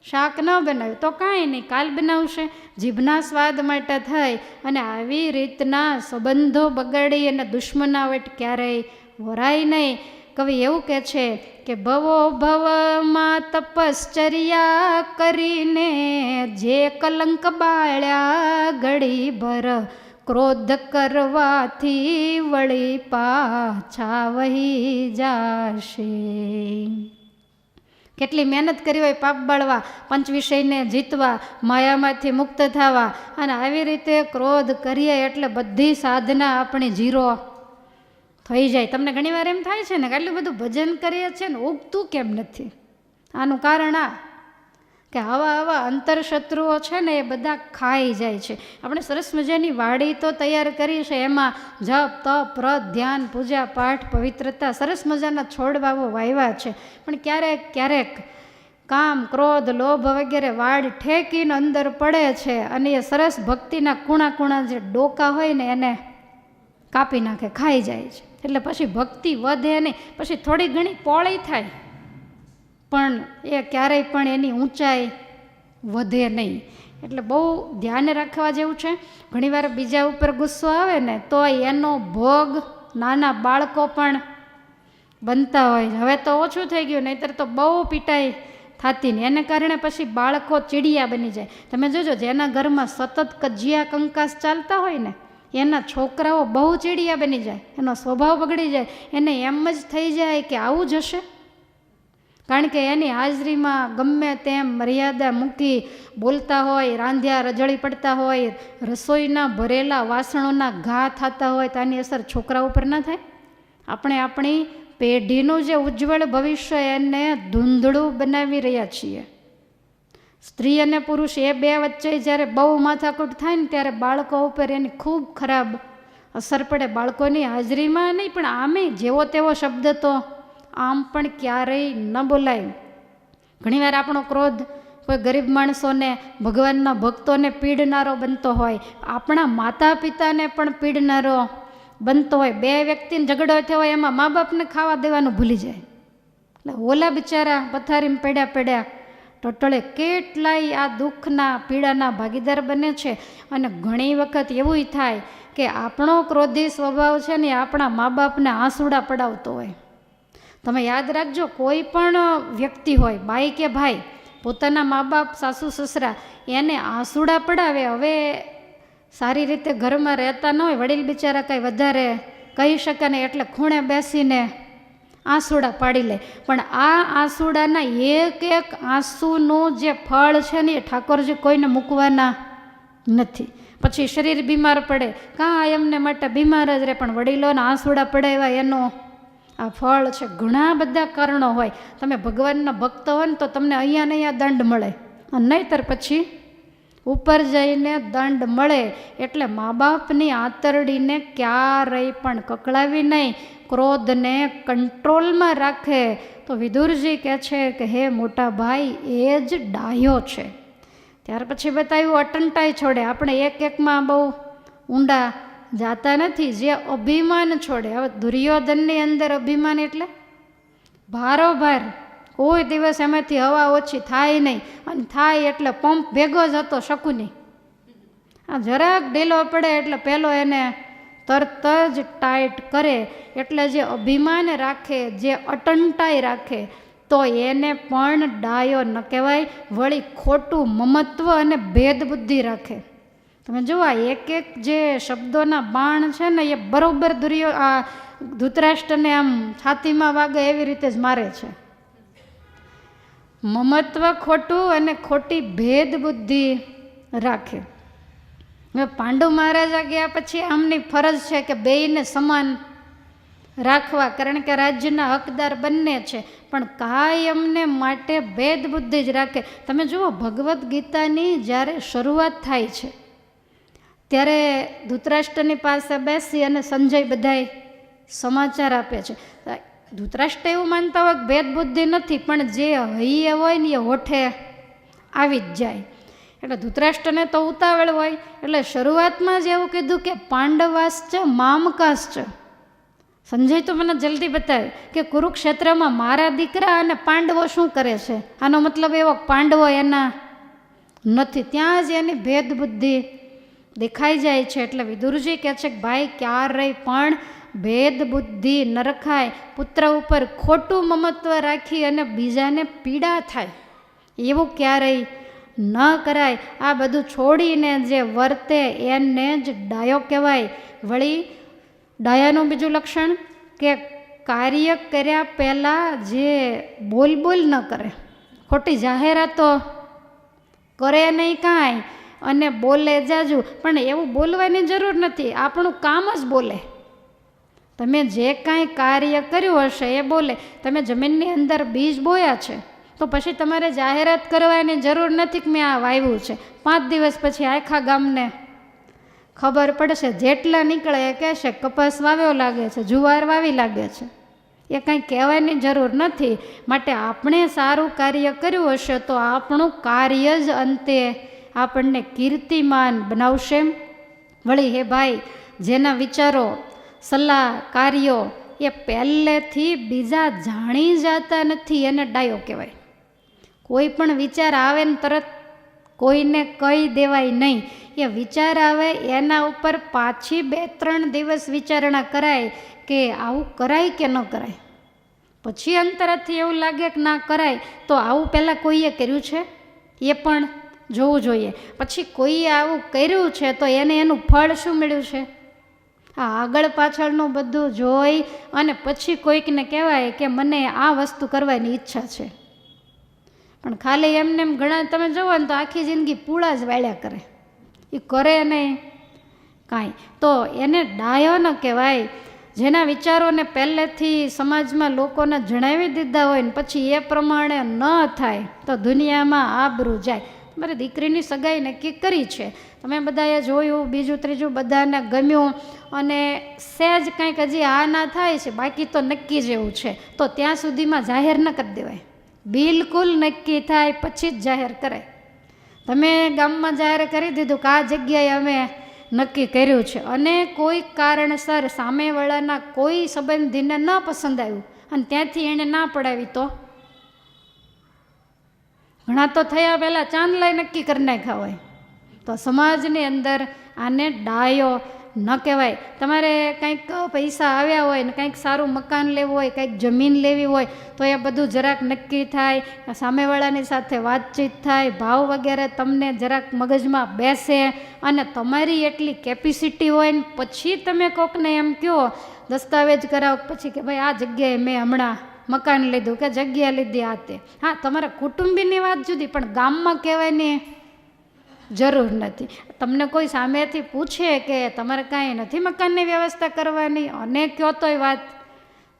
શાક ન બનાવ્યું તો કાંઈ નહીં, કાલ બનાવશે, જીભના સ્વાદ માટે થઈ અને આવી રીતના સંબંધો બગાડી અને દુશ્મનાવટ ક્યારેય વરાય નહીં. કવિ એવું કહે છે કે ભવો ભવમાં તપશ્ચર્યા કરીને જે કલંક બાળ્યા ઘડી ભર ક્રોધ કરવાથી વળી પાછા વહી જાશે. કેટલી મહેનત કરી હોય પાપ બાળવા, પંચ વિષયને જીતવા, માયામાંથી મુક્ત થવા, અને આવી રીતે ક્રોધ કરીએ એટલે બધી સાધના આપણી ઝીરો થઈ જાય. તમને ઘણીવાર એમ થાય છે ને કે આટલું બધું ભજન કરીએ છીએ ને ઉગતું કેમ નથી? આનું કારણ આ કે આવા અંતરશત્રુઓ છે ને એ બધા ખાઈ જાય છે. આપણે સરસ મજાની વાડી તો તૈયાર કરી છે, એમાં જપ તપ વ્રત ધ્યાન પૂજા પાઠ પવિત્રતા સરસ મજાના છોડવાઓ વાવ્યા છે, પણ ક્યારેક ક્યારેક કામ ક્રોધ લોભ વગેરે વાડ ઠેકીને અંદર પડે છે, અને એ સરસ ભક્તિના કૂણા કૂણા જે ડોકા હોય ને એને કાપી નાખે, ખાઈ જાય છે. એટલે પછી ભક્તિ વધે નહીં, પછી થોડી ઘણી પોળી થાય પણ એ ક્યારેય પણ એની ઊંચાઈ વધે નહીં. એટલે બહુ ધ્યાન રાખવા જેવું છે. ઘણીવાર બીજા ઉપર ગુસ્સો આવે ને તો એનો ભોગ નાના બાળકો પણ બનતા હોય. હવે તો ઓછું થઈ ગયું, નહીંતર તો બહુ પીટાઈ થતી ને એને કારણે પછી બાળકો ચીડિયા બની જાય. તમે જોજો જેના ઘરમાં સતત કજિયા કંકાસ ચાલતા હોય ને એના છોકરાઓ બહુ ચીડિયા બની જાય, એનો સ્વભાવ બગડી જાય, એને એમ જ થઈ જાય કે આવું જ હશે, કારણ કે એની હાજરીમાં ગમે તેમ મર્યાદા મૂકી બોલતા હોય, રાંધ્યા રજળી પડતા હોય, રસોઈના ભરેલા વાસણોના ઘા થતા હોય, તો આની અસર છોકરા ઉપર ના થાય? આપણે આપણી પેઢીનું જે ઉજ્જવળ ભવિષ્ય એને ધૂંધળું બનાવી રહ્યા છીએ. સ્ત્રી અને પુરુષ એ બે વચ્ચે જ્યારે બહુ માથાકૂટ થાય ને ત્યારે બાળકો ઉપર એની ખૂબ ખરાબ અસર પડે. બાળકોની હાજરીમાં નહીં, પણ આમે જેવો તેવો શબ્દ તો આમ પણ ક્યારેય ન બોલાય. ઘણીવાર આપણો ક્રોધ કોઈ ગરીબ માણસોને, ભગવાનના ભક્તોને પીડનારો બનતો હોય, આપણા માતા પિતાને પણ પીડનારો બનતો હોય. બે વ્યક્તિને ઝઘડો થયો હોય એમાં મા બાપને ખાવા દેવાનું ભૂલી જાય, એટલે ઓલા બિચારા પથારીમાં પડ્યા ટોટળે કેટલાય આ દુઃખના પીડાના ભાગીદાર બને છે. અને ઘણી વખત એવું થાય કે આપણો ક્રોધી સ્વભાવ છે ને આપણા મા બાપને આંસુડા પડાવતો હોય. તમે યાદ રાખજો, કોઈ પણ વ્યક્તિ હોય, બાઈ કે ભાઈ, પોતાના મા બાપ સાસુ સસરા એને આંસુડા પડાવે. હવે સારી રીતે ઘરમાં રહેતા ન હોય, વડીલ બિચારા કંઈ વધારે કહી શકે ને એટલે ખૂણે બેસીને આંસુડા પાડી લે. પણ આ આંસુડાના એક એક આંસુનું જે ફળ છે ને એ ઠાકોરજી કોઈને મૂકવાના નથી. પછી શરીર બીમાર પડે, કાં એમને માટે બીમાર જ રહે, પણ વડીલોના આંસુડા પડાવ્યા એનો આ ફળ છે. ઘણા બધા કારણો હોય. તમે ભગવાનના ભક્ત હોય ને તો તમને અહીંયા ને અહીંયા દંડ મળે, અને નહીંતર પછી ઉપર જઈને દંડ મળે. એટલે મા બાપની આંતરડીને ક્યારેય પણ કકળાવી નહીં, ક્રોધને કંટ્રોલમાં રાખે. તો વિદુરજી કહે છે કે હે મોટા ભાઈ, એ જ ડાયો છે. ત્યાર પછી બતાવ્યું અટંટાઈ છોડે. આપણે એક એકમાં બહુ ઊંડા જાતા નથી. જે અભિમાન છોડે. હવે દુર્યોધનની અંદર અભિમાન એટલે ભારોભાર, કોઈ દિવસ એમાંથી હવા ઓછી થાય નહીં, અને થાય એટલે પંપ ભેગો જ હતો શકુની. આ જરાક ઢીલો પડે એટલે પેલો એને તરત જ ટાઈટ કરે. એટલે જે અભિમાન રાખે, જે અટંટાઈ રાખે, તો એને પણ ડાયો ન કહેવાય. વળી ખોટું મમત્વ અને ભેદબુદ્ધિ રાખે. તમે જુઓ એક એક જે શબ્દોના બાણ છે ને એ બરોબર ધૃતરાષ્ટ્રને આમ છાતીમાં વાગે એવી રીતે જ મારે છે. મમત્વ ખોટું અને ખોટી ભેદબુદ્ધિ રાખે. હવે પાંડુ મહારાજા ગયા પછી આમની ફરજ છે કે બેયને સમાન રાખવા, કારણ કે રાજ્યના હકદાર બંને છે, પણ કાયમને માટે ભેદબુદ્ધિ જ રાખે. તમે જુઓ ભગવદ્ ગીતાની જ્યારે શરૂઆત થાય છે ત્યારે ધૃતરાષ્ટ્રની પાસે બેસી અને સંજય બધાય સમાચાર આપે છે. ધૃતરાષ્ટ્ર એવું માનતા હોય કે ભેદબુદ્ધિ નથી, પણ જે હૈયે હોય ને એ હોઠે આવી જ જાય. એટલે ધૃતરાષ્ટ્રને તો ઉતાવળ હોય, એટલે શરૂઆતમાં જ એવું કીધું કે પાંડવાશ્ચ મામકાશ્ચ. સંજય તો મને જલ્દી બતાવે કે કુરુક્ષેત્રમાં મારા દીકરા અને પાંડવો શું કરે છે. આનો મતલબ એવો પાંડવો એના નથી. ત્યાં જ એની ભેદબુદ્ધિ દેખાઈ જાય છે. એટલે વિદુરજી કહે છે કે ભાઈ ક્યારેય પણ ભેદબુદ્ધિ ન રખાય. પુત્ર ઉપર ખોટું મમત્વ રાખી અને બીજાને પીડા થાય એવું ક્યારેય ન કરાય. આ બધું છોડીને જે વર્તે એને જ ડાયો કહેવાય. વળી ડાયાનું બીજું લક્ષણ કે કાર્ય કર્યા પહેલાં જે બોલ ન કરે, ખોટી જાહેરાતો કરે નહીં કાંઈ અને બોલે જાજુ. પણ એવું બોલવાની જરૂર નથી, આપણું કામ જ બોલે. તમે જે કાંઈ કાર્ય કર્યું હશે એ બોલે. તમે જમીનની અંદર બીજ બોયા છે તો પછી તમારે જાહેરાત કરવાની જરૂર નથી કે મેં આ વાવ્યું છે. 5 દિવસ પછી આખા ગામને ખબર પડશે. જેટલા નીકળે એ કહેશે કપાસ વાવ્યો લાગે છે, જુવાર વાવી લાગે છે. એ કાંઈ કહેવાની જરૂર નથી. માટે આપણે સારું કાર્ય કર્યું હશે તો આપણું કાર્ય જ અંતે આપણને કીર્તિમાન બનાવશે. વળી હે ભાઈ, જેના વિચારો, સલાહ, કાર્યો એ પહેલેથી બીજા જાણી જતા નથી એને ડાયો કહેવાય. કોઈ પણ વિચાર આવે ને તરત કોઈને કહી દેવાય નહીં. એ વિચાર આવે એના ઉપર પાછી 2-3 દિવસ વિચારણા કરાય કે આવું કરાય કે ન કરાય. પછી અંતરથી એવું લાગે કે ના કરાય તો આવું પહેલાં કોઈએ કર્યું છે એ પણ જોવું જોઈએ. પછી કોઈએ આવું કર્યું છે તો એને એનું ફળ શું મળ્યું છે. આ આગળ પાછળનું બધું જોઈ અને પછી કોઈકને કહેવાય કે મને આ વસ્તુ કરવાની ઈચ્છા છે. પણ ખાલી એમને ઘણા તમે જુઓ ને તો આખી જિંદગી પૂળા જ વાળ્યા કરે, એ કરે નહીં કાંઈ. તો એને ડાયો ન કહેવાય. જેના વિચારોને પહેલેથી સમાજમાં લોકોને જણાવી દીધા હોય ને પછી એ પ્રમાણે ન થાય તો દુનિયામાં આબરૂ જાય. મારી દીકરીની સગાઈ નક્કી કરી છે, તમે બધાએ જોયું, બીજું ત્રીજું બધાને ગમ્યું અને સહેજ કંઈક હજી આ ના થાય છે, બાકી તો નક્કી જ એવું છે. તો ત્યાં સુધીમાં જાહેર ન કરી દેવાય. બિલકુલ નક્કી થાય પછી જ જાહેર કરાય. તમે ગામમાં જાહેર કરી દીધું કે આ જગ્યાએ અમે નક્કી કર્યું છે અને કોઈ કારણસર સામેવાળાના કોઈ સંબંધીને ન પસંદ આવ્યું અને ત્યાંથી એણે ના પડાવી તો ઘણા તો થયા પહેલાં ચાંદલાય નક્કી કરી નાખ્યા હોય. તો સમાજની અંદર આને ડાયો ન કહેવાય. તમારે કંઈક પૈસા આવ્યા હોય ને કંઈક સારું મકાન લેવું હોય, કંઈક જમીન લેવી હોય તો એ બધું જરાક નક્કી થાય, સામેવાળાની સાથે વાતચીત થાય, ભાવ વગેરે તમને જરાક મગજમાં બેસે અને તમારી એટલી કેપેસિટી હોય ને પછી તમે કોકને એમ કહો દસ્તાવેજ કરાવો પછી કે ભાઈ આ જગ્યાએ મેં હમણાં મકાન લીધું કે જગ્યા લીધી આ તે. હા, તમારા કુટુંબીની વાત જુદી, પણ ગામમાં કહેવાની જરૂર નથી. તમને કોઈ સામેથી પૂછે કે તમારે કાંઈ નથી મકાનની વ્યવસ્થા કરવાની અને કહો તોય વાત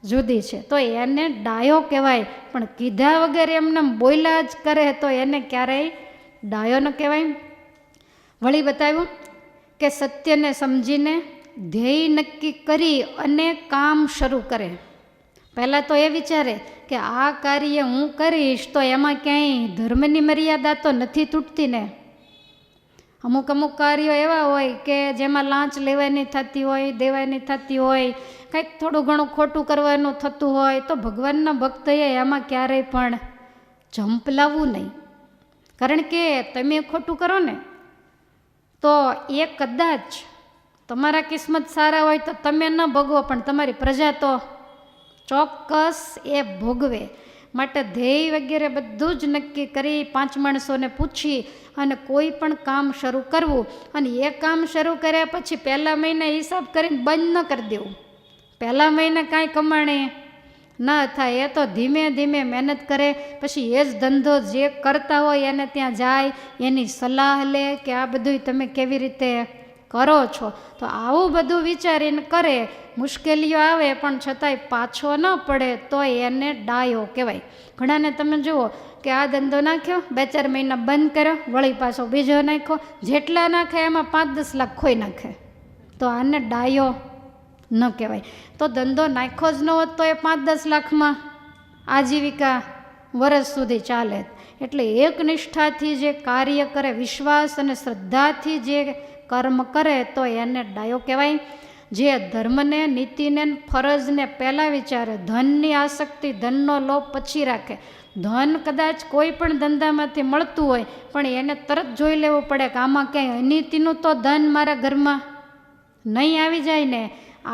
જુદી છે, તો એને ડાયો કહેવાય. પણ કીધા વગર એમને બોલ્યા જ કરે તો એને ક્યારેય ડાયો ન કહેવાય. વળી બતાવ્યું કે સત્યને સમજીને ધ્યેય નક્કી કરી અને કામ શરૂ કરે. પહેલાં તો એ વિચારે કે આ કાર્ય હું કરીશ તો એમાં ક્યાંય ધર્મની મર્યાદા તો નથી તૂટતી ને. અમુક કાર્યો એવા હોય કે જેમાં લાંચ લેવાની થતી હોય, દેવાની થતી હોય, કંઈક થોડું ઘણું ખોટું કરવાનું થતું હોય તો ભગવાનના ભક્તએ એમાં ક્યારેય પણ ઝંપલાવવું નહીં. કારણ કે તમે ખોટું કરો ને તો એ કદાચ તમારા કિસ્મત સારા હોય તો તમે ન ભોગવો, પણ તમારી પ્રજા તો ચોક્કસ એ ભોગવે. માટે ધ્યેય વગેરે બધું જ નક્કી કરી 5 માણસોને પૂછી અને કોઈ પણ કામ શરૂ કરવું. અને એ કામ શરૂ કર્યા પછી પહેલા મહિને હિસાબ કરીને બંધ ન કરી દેવું. પહેલા મહિને કાંઈ કમાણી ન થાય, એ તો ધીમે ધીમે મહેનત કરે. પછી એ જ ધંધો જે કરતા હોય એને ત્યાં જાય, એની સલાહ લે કે આ બધું તમે કેવી રીતે કરો છો. તો આવું બધું વિચારીને કરે. મુશ્કેલીઓ આવે પણ છતાંય પાછો ન પડે તો એને ડાયો કહેવાય. ઘણાને તમે જુઓ કે આ ધંધો નાખ્યો, 2-4 મહિના બંધ કર્યો, વળી પાછો બીજો નાખ્યો, જેટલા નાખે એમાં 5-10 લાખ ખોઈ નાખે. તો આને ડાયો ન કહેવાય. તો ધંધો નાખ્યો જ ન હોત તો એ 5-10 લાખમાં આજીવિકા વર્ષ સુધી ચાલે. એટલે એક નિષ્ઠાથી જે કાર્ય કરે, વિશ્વાસ અને શ્રદ્ધાથી જે કર્મ કરે તો એને ડાયો કહેવાય. જે ધર્મને, નીતિને, ફરજને પહેલાં વિચારે, ધનની આસક્તિ, ધનનો લોભ પછી રાખે. ધન કદાચ કોઈ પણ ધંધામાંથી મળતું હોય પણ એને તરત જોઈ લેવું પડે કે આમાં ક્યાંય અનીતિનું તો ધન મારા ઘરમાં નહીં આવી જાય ને,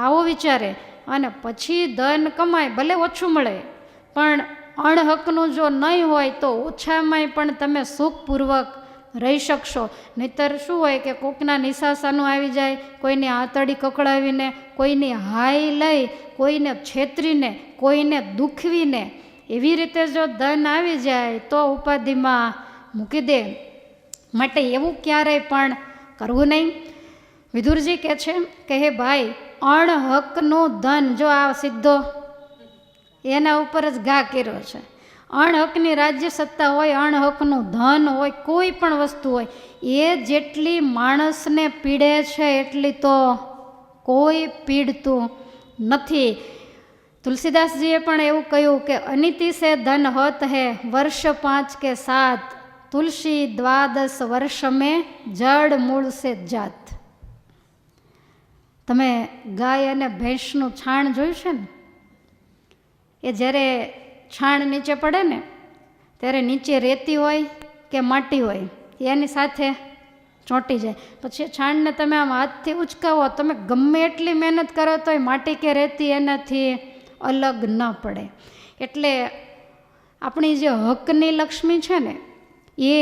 આવો વિચારે. અને પછી ધન કમાય, ભલે ઓછું મળે પણ અણહકનું જો નહીં હોય તો ઓછામાંય પણ તમે સુખપૂર્વક રહી શકશો. નહીંતર શું હોય કે કોકના નિશાસાનું આવી જાય, કોઈની આતડી કકડાવીને, કોઈની હાઈ લઈ, કોઈને છેતરીને, કોઈને દુખવીને, એવી રીતે જો ધન આવી જાય તો ઉપાધિમાં મૂકી દે. માટે એવું ક્યારેય પણ કરવું નહીં. વિદુરજી કહે છે કે હે ભાઈ, અણહકનું ધન, જો આ સીધો એના ઉપર જ ઘા કર્યો છે. અણહકની રાજ્ય સત્તા હોય, અણહકનું ધન હોય, કોઈ પણ વસ્તુ હોય, એ જેટલી માણસને પીડે છે એટલી તો કોઈ પીડતું નથી. તુલસીદાસજીએ પણ એવું કહ્યું કે અનિતિ સે ધન હોત હૈ વર્ષ 5 કે 7, તુલસી 12 વર્ષ મેં જડ મૂળ સે જાત. તમે ગાય અને ભેંસનું છાણ જોયું છે ને? એ જ્યારે છાણ નીચે પડે ને ત્યારે નીચે રેતી હોય કે માટી હોય એની સાથે ચોંટી જાય. પછી છાણને તમે આમ હાથથી ઉચકાવો, તમે ગમે એટલી મહેનત કરો તો એ માટી કે રેતી એનાથી અલગ ન પડે. એટલે આપણી જે હકની લક્ષ્મી છે ને એ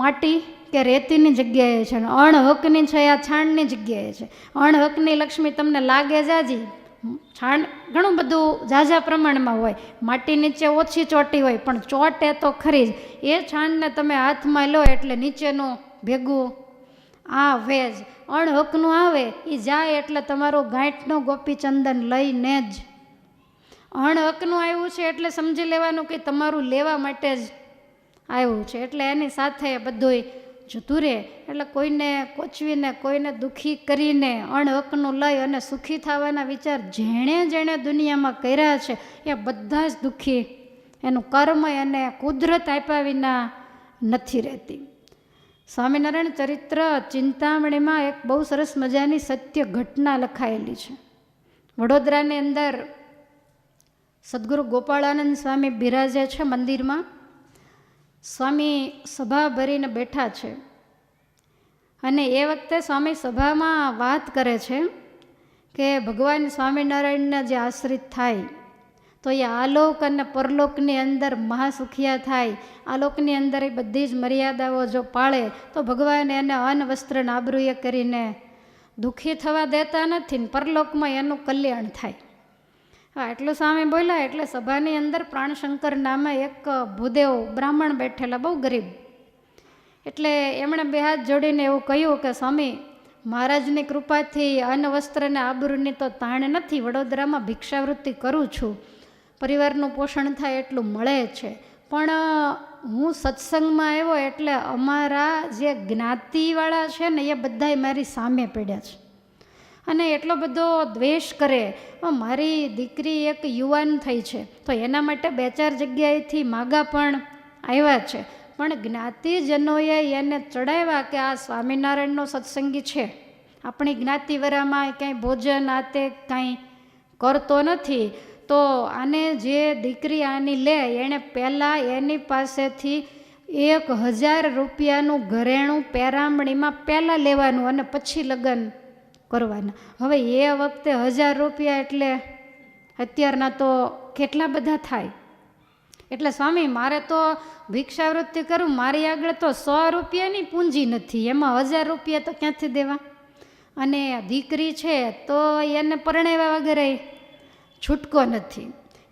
માટી કે રેતીની જગ્યાએ છે, અણહકની છે આ છાણની જગ્યાએ છે. અણહકની લક્ષ્મી તમને લાગે જાજી, છાણ ઘણું બધું ઝાઝા પ્રમાણમાં હોય, માટી નીચે ઓછી ચોટી હોય પણ ચોટે તો ખરી જ. એ છાણને તમે હાથમાં લો એટલે નીચેનું ભેગું આવે જ. અણહકનું આવે એ જાય એટલે તમારું ગાંઠનું ગોપીચંદન લઈને જ. અણહકનું આવ્યું છે એટલે સમજી લેવાનું કે તમારું લેવા માટે જ આવ્યું છે. એટલે એની સાથે બધુંય જતું રહે. એટલે કોઈને કોચવીને, કોઈને દુઃખી કરીને અણહકનું લઈ અને સુખી થવાના વિચાર જેણે જેણે દુનિયામાં કર્યા છે એ બધા જ દુઃખી. એનું કર્મ એને કુદરત આપ્યા વિના નથી રહેતી. સ્વામિનારાયણ ચરિત્ર ચિંતામણીમાં એક બહુ સરસ મજાની સત્ય ઘટના લખાયેલી છે. વડોદરાની અંદર સદગુરુ ગોપાળાનંદ સ્વામી બિરાજે છે મંદિરમાં. સ્વામી સભા ભરીને બેઠા છે અને એ વખતે સ્વામી સભામાં વાત કરે છે કે ભગવાન સ્વામિનારાયણના જે આશ્રિત થાય તો એ આલોક અને પરલોકની અંદર મહાસુખિયા થાય. આલોકની અંદર એ બધી જ મર્યાદાઓ જો પાળે તો ભગવાન એને અન્ન વસ્ત્ર આબરૂએ કરીને દુઃખી થવા દેતા નથી ને પરલોકમાં એનું કલ્યાણ થાય. હા, એટલું સ્વામી બોલ્યા એટલે સભાની અંદર પ્રાણશંકર નામે એક ભૂદેવ બ્રાહ્મણ બેઠેલા, બહુ ગરીબ. એટલે એમણે 2 હાથ જોડીને એવું કહ્યું કે સ્વામી, મહારાજની કૃપાથી અન્ન વસ્ત્ર અને આબરૂની તો તાણ નથી. વડોદરામાં ભિક્ષાવૃત્તિ કરું છું, પરિવારનું પોષણ થાય એટલું મળે છે, પણ હું સત્સંગમાં આવ્યો એટલે અમારા જે જ્ઞાતિવાળા છે ને એ બધાય મારી સામે પડ્યા છે અને એટલો બધો દ્વેષ કરે. મારી દીકરી એક યુવાન થઈ છે તો એના માટે 2-4 જગ્યાએથી માગા પણ આવ્યા છે, પણ જ્ઞાતિજનોએ એને ચડાવ્યા કે આ સ્વામિનારાયણનો સત્સંગી છે, આપણી જ્ઞાતિવરામાં ક્યાંય ભોજન આતે કાંઈ કરતો નથી, તો આને જે દીકરી આની લે એણે પહેલાં એની પાસેથી 1000 રૂપિયાનું ઘરેણું પેરામણીમાં પહેલાં લેવાનું અને પછી લગ્ન કરવાના. હવે એ વખતે 1000 રૂપિયા એટલે અત્યારના તો કેટલા બધા થાય. એટલે સ્વામી મારે તો ભિક્ષાવૃત્તિ કરું, મારી આગળ તો 100 રૂપિયાની પૂંજી નથી, એમાં 1000 રૂપિયા તો ક્યાંથી દેવા? અને દીકરી છે તો એને પરણેવા વગેરે છૂટકો નથી.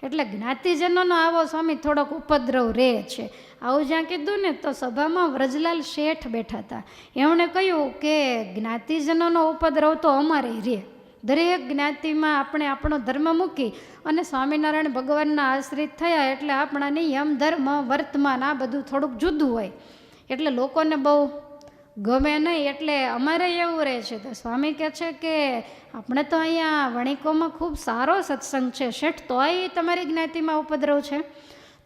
એટલે જ્ઞાતિજનોનો આવો સ્વામી થોડોક ઉપદ્રવ રહે છે. આવું જ્યાં કીધું ને તો સભામાં વ્રજલાલ શેઠ બેઠા હતા. એમણે કહ્યું કે જ્ઞાતિજનોનો ઉપદ્રવ તો અમારે રહે. દરેક જ્ઞાતિમાં આપણે આપણો ધર્મ મૂકી અને સ્વામિનારાયણ ભગવાનના આશ્રિત થયા એટલે આપણા નિયમ ધર્મ વર્તમાન આ બધું થોડુંક જુદું હોય એટલે લોકોને બહુ ગમે નહીં. એટલે અમારે એવું રહે છે. તો સ્વામી કહે છે કે આપણે તો અહીંયા વણિકોમાં ખૂબ સારો સત્સંગ છે શેઠ, તોય તમારી જ્ઞાતિમાં ઉપદ્રવ છે?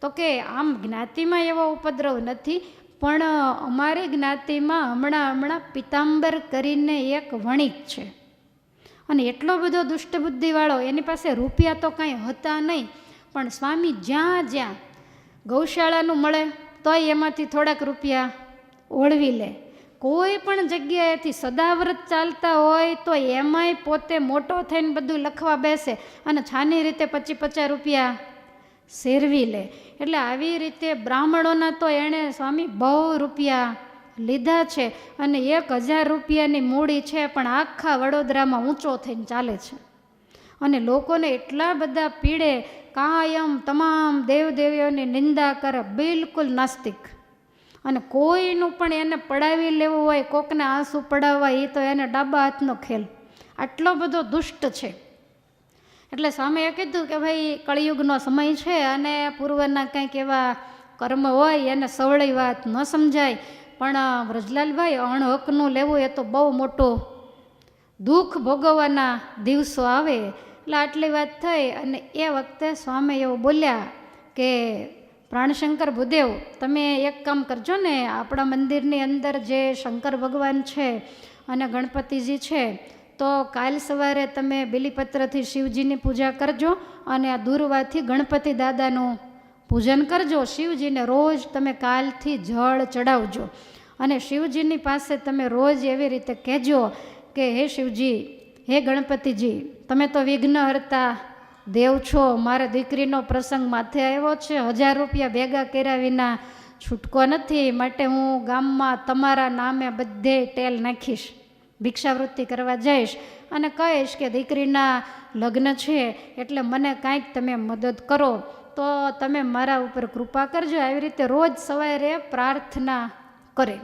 તો કે આમ જ્ઞાતિમાં એવો ઉપદ્રવ નથી, પણ અમારી જ્ઞાતિમાં હમણાં પિતાંબર કરીને એક વણિક છે અને એટલો બધો દુષ્ટબુદ્ધિવાળો, એની પાસે રૂપિયા તો કાંઈ હતા નહીં, પણ સ્વામી જ્યાં જ્યાં ગૌશાળાનું મળે તોય એમાંથી થોડાક રૂપિયા ઓળવી લે. કોઈ પણ જગ્યાએથી સદાવ્રત ચાલતા હોય તો એમાંય પોતે મોટો થઈને બધું લખવા બેસે અને છાની રીતે 25-50 રૂપિયા શેરવી લે. એટલે આવી રીતે બ્રાહ્મણોના તો એણે સ્વામી બહુ રૂપિયા લીધા છે અને 1000 રૂપિયાની મૂડી છે, પણ આખા વડોદરામાં ઊંચો થઈને ચાલે છે અને લોકોને એટલા બધા પીડે, કાયમ તમામ દેવદેવીઓની નિંદા કરે, બિલકુલ નાસ્તિક. અને કોઈનું પણ એને પડાવી લેવું હોય, કોકને આંસુ પડાવવા, એ તો એને ડાબા હાથનો ખેલ, આટલો બધો દુષ્ટ છે. એટલે સ્વામીએ કીધું કે ભાઈ કળિયુગનો સમય છે અને પૂર્વના કંઈક એવા કર્મ હોય એને સવળી વાત ન સમજાય, પણ વ્રજલાલભાઈ અણહકનું લેવું એ તો બહુ મોટું દુઃખ ભોગવવાના દિવસો આવે. એટલે આટલી વાત થઈ અને એ વખતે સ્વામી એવું બોલ્યા કે પ્રાણશંકર ભૂદેવ, તમે એક કામ કરજો ને, આપણા મંદિરની અંદર જે શંકર ભગવાન છે અને ગણપતિજી છે, તો કાલ સવારે તમે બિલીપત્રથી શિવજીની પૂજા કરજો અને આ દુર્વાથી ગણપતિ દાદાનું પૂજન કરજો. શિવજીને રોજ તમે કાલથી જળ ચડાવજો અને શિવજીની પાસે તમે રોજ એવી રીતે કહેજો કે હે શિવજી, હે ગણપતિજી, તમે તો વિઘ્નહર્તા દેવ છો, મારા દીકરીનો પ્રસંગ માથે આવ્યો છે, 1000 રૂપિયા ભેગા કર્યા વિના છૂટકો નથી, માટે હું ગામમાં તમારા નામે બધે ટેલ નાખીશ, ભિક્ષાવૃત્તિ કરવા જઈશ અને કહીશ કે દીકરીના લગ્ન છે એટલે મને કાંઈક તમે મદદ કરો, તો તમે મારા ઉપર કૃપા કરજો. આવી રીતે રોજ સવારે પ્રાર્થના કરે.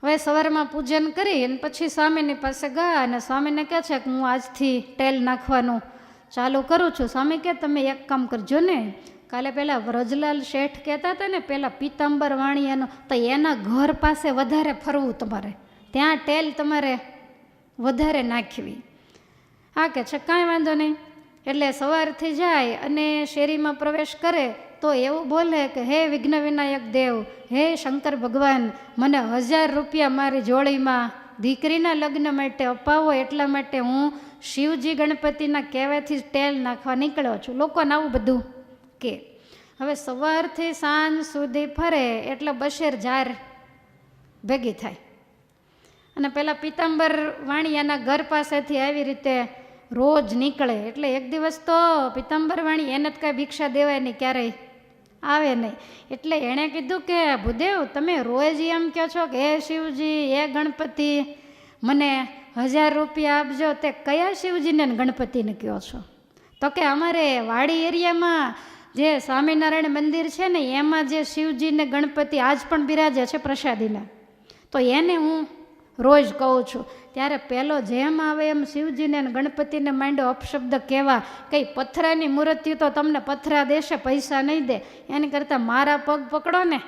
હવે સવારમાં પૂજન કરી અને પછી સ્વામીની પાસે ગયા અને સ્વામીને કહે છે કે હું આજથી ટેલ નાખવાનું ચાલુ કરું છું. સ્વામી કે તમે એક કામ કરજો ને, કાલે પેલા વ્રજલાલ શેઠ કહેતા હતા ને પેલા પીતાંબર વાણિયાનો, તો એના ઘર પાસે વધારે ફરવું તમારે, ત્યાં ટેલ તમારે વધારે નાખવી. હા કે છે કાંઈ વાંધો નહીં. એટલે સવારથી જાય અને શેરીમાં પ્રવેશ કરે તો એવું બોલે કે હે વિઘ્ન વિનાયક દેવ, હે શંકર ભગવાન, મને 1000 રૂપિયા મારી જોડીમાં દીકરીના લગ્ન માટે અપાવો, એટલા માટે હું શિવજી ગણપતિના કહેવાથી જ ટેલ નાખવા નીકળ્યો છું. લોકોને આવું બધું કે. હવે સવારથી સાંજ સુધી ફરે એટલે બશેર જાર ભેગી થાય અને પેલા પીતાંબર વાણિયાના ઘર પાસેથી આવી રીતે રોજ નીકળે. એટલે એક દિવસ તો પીતાંબર વાણી એને જ કાંઈ ભિક્ષા દેવાય નહીં, ક્યારેય આવે નહીં. એટલે એણે કીધું કે ભૂદેવ, તમે રોજ એમ કહો છો કે હે શિવજી, હે ગણપતિ, મને 1000 રૂપિયા આપજો, તે કયા શિવજીને ગણપતિને કહો છો? તો કે અમારે વાડી એરિયામાં જે સ્વામિનારાયણ મંદિર છે ને એમાં જે શિવજીને ગણપતિ આજ પણ બિરાજે છે પ્રસાદીના, તો એને હું રોજ કહું છું. ત્યારે પહેલો જેમ આવે એમ શિવજીને ગણપતિને માંડ્યો અપશબ્દ કહેવા, કંઈ પથરાની મૂર્તિ તો તમને પથરા દેશે, પૈસા નહીં દે, એની કરતાં મારા પગ પકડો ને,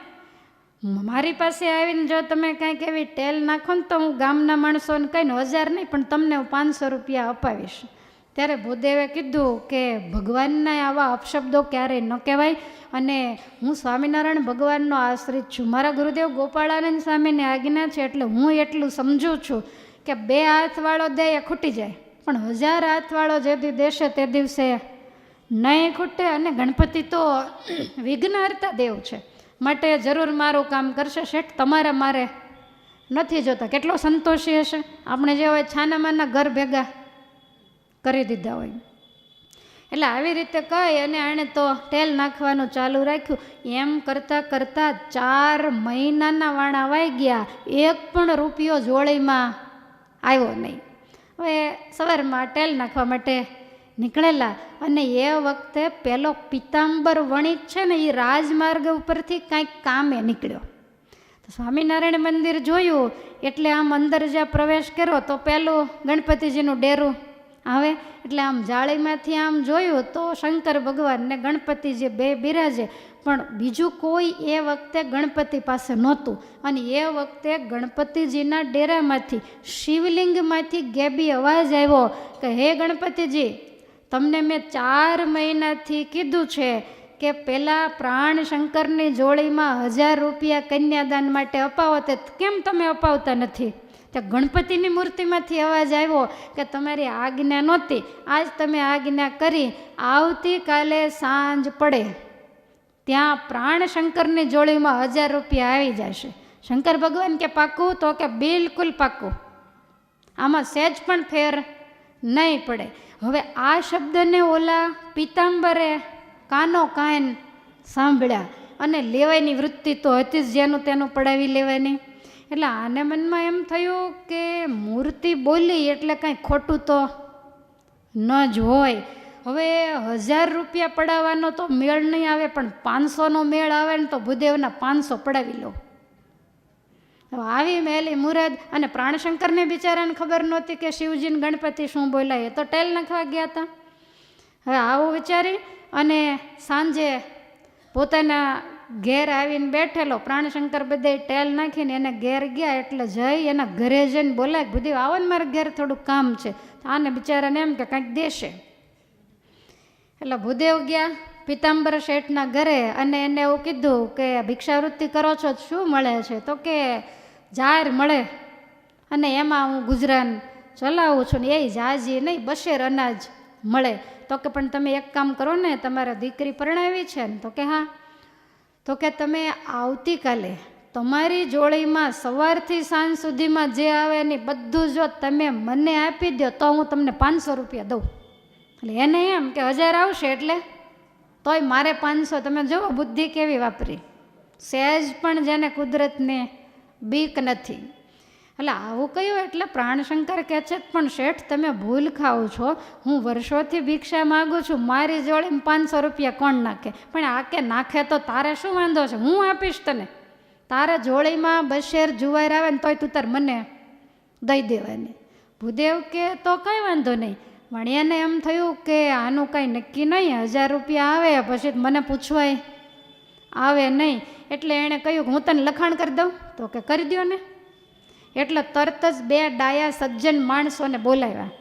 મારી પાસે આવીને જો તમે કાંઈક એવી ટેલ નાખો ને તો હું ગામના માણસોને કહીને 1000 નહીં પણ તમને હું 500 રૂપિયા અપાવીશ. ત્યારે ભૂદેવે કીધું કે ભગવાનના આવા અપશબ્દો ક્યારેય ન કહેવાય અને હું સ્વામિનારાયણ ભગવાનનો આશ્રિત છું, મારા ગુરુદેવ ગોપાળાનંદ સ્વામીની આજ્ઞા છે, એટલે હું એટલું સમજું છું કે 2 હાથવાળો દે એ ખૂટી જાય, પણ 1000 હાથવાળો જે દી દેશે તે દિવસે નહીં ખૂટે. અને ગણપતિ તો વિઘ્નહર્તા દેવ છે, માટે જરૂર મારું કામ કરશે શેઠ, તમારે મારે નથી જોતા. કેટલો સંતોષી હશે. આપણે જે હોય છાનામાના ઘર ભેગા કરી દીધા હોય. એટલે આવી રીતે કહી અને એણે તો તેલ નાખવાનું ચાલુ રાખ્યું. એમ કરતાં કરતાં 4 મહિનાના વાણા વાઈ ગયા, એક પણ રૂપિયો જોડીમાં આવ્યો નહીં. હવે સવારમાં તેલ નાખવા માટે નીકળેલા અને એ વખતે પેલો પિતાંબર વણિક છે ને એ રાજમાર્ગ ઉપરથી કાંઈક કામે નીકળ્યો. તો સ્વામિનારાયણ મંદિર જોયું એટલે આમ અંદર જ્યાં પ્રવેશ કર્યો તો પેલું ગણપતિજીનું ડેરું આવે. એટલે આમ જાળીમાંથી આમ જોયું તો શંકર ભગવાન ને ગણપતિજી બે બિરાજે, પણ બીજું કોઈ એ વખતે ગણપતિ પાસે નહોતું. અને એ વખતે ગણપતિજીના ડેરામાંથી શિવલિંગમાંથી ગેબી અવાજ આવ્યો કે હે ગણપતિજી, તમને મેં 4 મહિનાથી કીધું છે કે પહેલાં પ્રાણ શંકરની જોડીમાં 1000 રૂપિયા કન્યાદાન માટે અપાવો, તે કેમ તમે અપાવતા નથી? ત્યાં ગણપતિની મૂર્તિમાંથી અવાજ આવ્યો કે તમારી આજ્ઞા નહોતી, આજ તમે આજ્ઞા કરી, આવતીકાલે સાંજ પડે ત્યાં પ્રાણ શંકરની જોડીમાં 1000 રૂપિયા આવી જશે. શંકર ભગવાન કે પાક્કું? તો કે બિલકુલ પાક્કું, આમાં સહેજ પણ ફેર નહીં પડે. હવે આ શબ્દને ઓલા પિતાંબરે કાનો કાન સાંભળ્યા અને લેવાની વૃત્તિ તો હતી જ, જેનું તેનું પડાવી લેવાની. એટલે આને મનમાં એમ થયું કે મૂર્તિ બોલી એટલે કાંઈ ખોટું તો ન જ હોય. હવે 1000 રૂપિયા પડાવવાનો તો મેળ નહીં આવે, પણ 500નો મેળ આવે ને તો ભૂદેવના 500 પડાવી લો. આવી મેલી મુરાદ. અને પ્રાણશંકરને બિચારાને ખબર નહોતી કે શિવજીને ગણપતિ શું બોલાય, એ તો ટેલ નાખવા ગયા હતા. હવે આવું વિચારી અને સાંજે પોતાના ઘેર આવીને બેઠેલો પ્રાણશંકર બધે ટેલ નાખીને એને ઘેર ગયા. એટલે જઈ એના ઘરે જઈને બોલાય, ભૂદેવ આવો ને મારા ઘેર થોડુંક કામ છે. આને બિચારાને એમ કે કાંઈક દેશે. એટલે ભૂદેવ ગયા પિતાંબર શેઠના ઘરે અને એને એવું કીધું કે ભિક્ષાવૃત્તિ કરો છો, શું મળે છે? તો કે જાર મળે અને એમાં હું ગુજરાન ચલાવું છું ને એ જાજી નહીં, બશેર અનાજ મળે. તો કે પણ તમે એક કામ કરો ને, તમારા દીકરી પરણાવી છે ને? તો કે હા. તો કે તમે આવતીકાલે તમારી જોડીમાં સવારથી સાંજ સુધીમાં જે આવે ને બધું જો તમે મને આપી દો તો હું તમને 500 રૂપિયા દઉં. એટલે એને એમ કે 1000 આવશે એટલે તોય મારે 500. તમે જુઓ બુદ્ધિ કેવી વાપરી, સહેજ પણ જેને કુદરતને બીક નથી. એટલે આવું કહ્યું એટલે પ્રાણશંકર કહે છે પણ શેઠ તમે ભૂલ ખાઓ છો, હું વર્ષોથી ભિક્ષા માગું છું, મારી જોડીમાં 500 રૂપિયા કોણ નાખે? પણ આ કે નાખે તો તારે શું વાંધો છે, હું આપીશ તને. તારે જોડીમાં બશેર જુવાર આવે ને તોય તું તાર મને દઈ દેવાની. ભૂદેવ કે તો કંઈ વાંધો નહીં. વણિયાને એમ થયું કે આનું કાંઈ નક્કી નહીં, 1000 રૂપિયા આવે પછી મને પૂછવાય આવે નહીં. એટલે એણે કહ્યું કે હું તને લખાણ કરી દઉં. તો કે કરી દો ને. એટલે તરત જ 2 ડાયા સજ્જન માણસોને બોલાવ્યા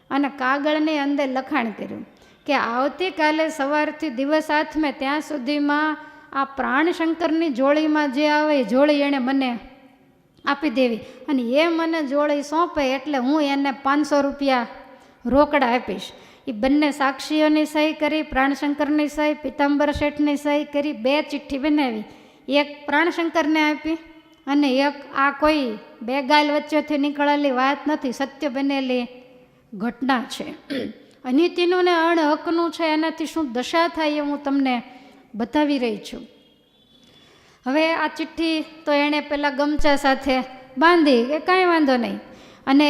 અને કાગળની અંદર લખાણ કર્યું કે આવતીકાલે સવારથી દિવસ આથમે ત્યાં સુધીમાં આ પ્રાણશંકરની જોડીમાં જે આવે એ જોડી એણે મને આપી દેવી અને એ મને જોડી સોંપે એટલે હું એને 500 રૂપિયા રોકડા આપીશ. એ બંને સાક્ષીઓની સહી કરી, પ્રાણશંકરની સહી, પિતાંબર શેઠની સહી કરી, 2 ચિઠ્ઠી બનાવી. એક પ્રાણશંકરને આપી અને એક આ કોઈ 2 ગાલ વચ્ચેથી નીકળેલી વાત નથી, સત્ય બનેલી ઘટના છે. અનિતિનું ને અણહકનું છે, એનાથી શું દશા થાય એ હું તમને બતાવી રહી છું. હવે આ ચિઠ્ઠી તો એણે પેલા ગમચા સાથે બાંધી કે કાંઈ વાંધો નહીં. અને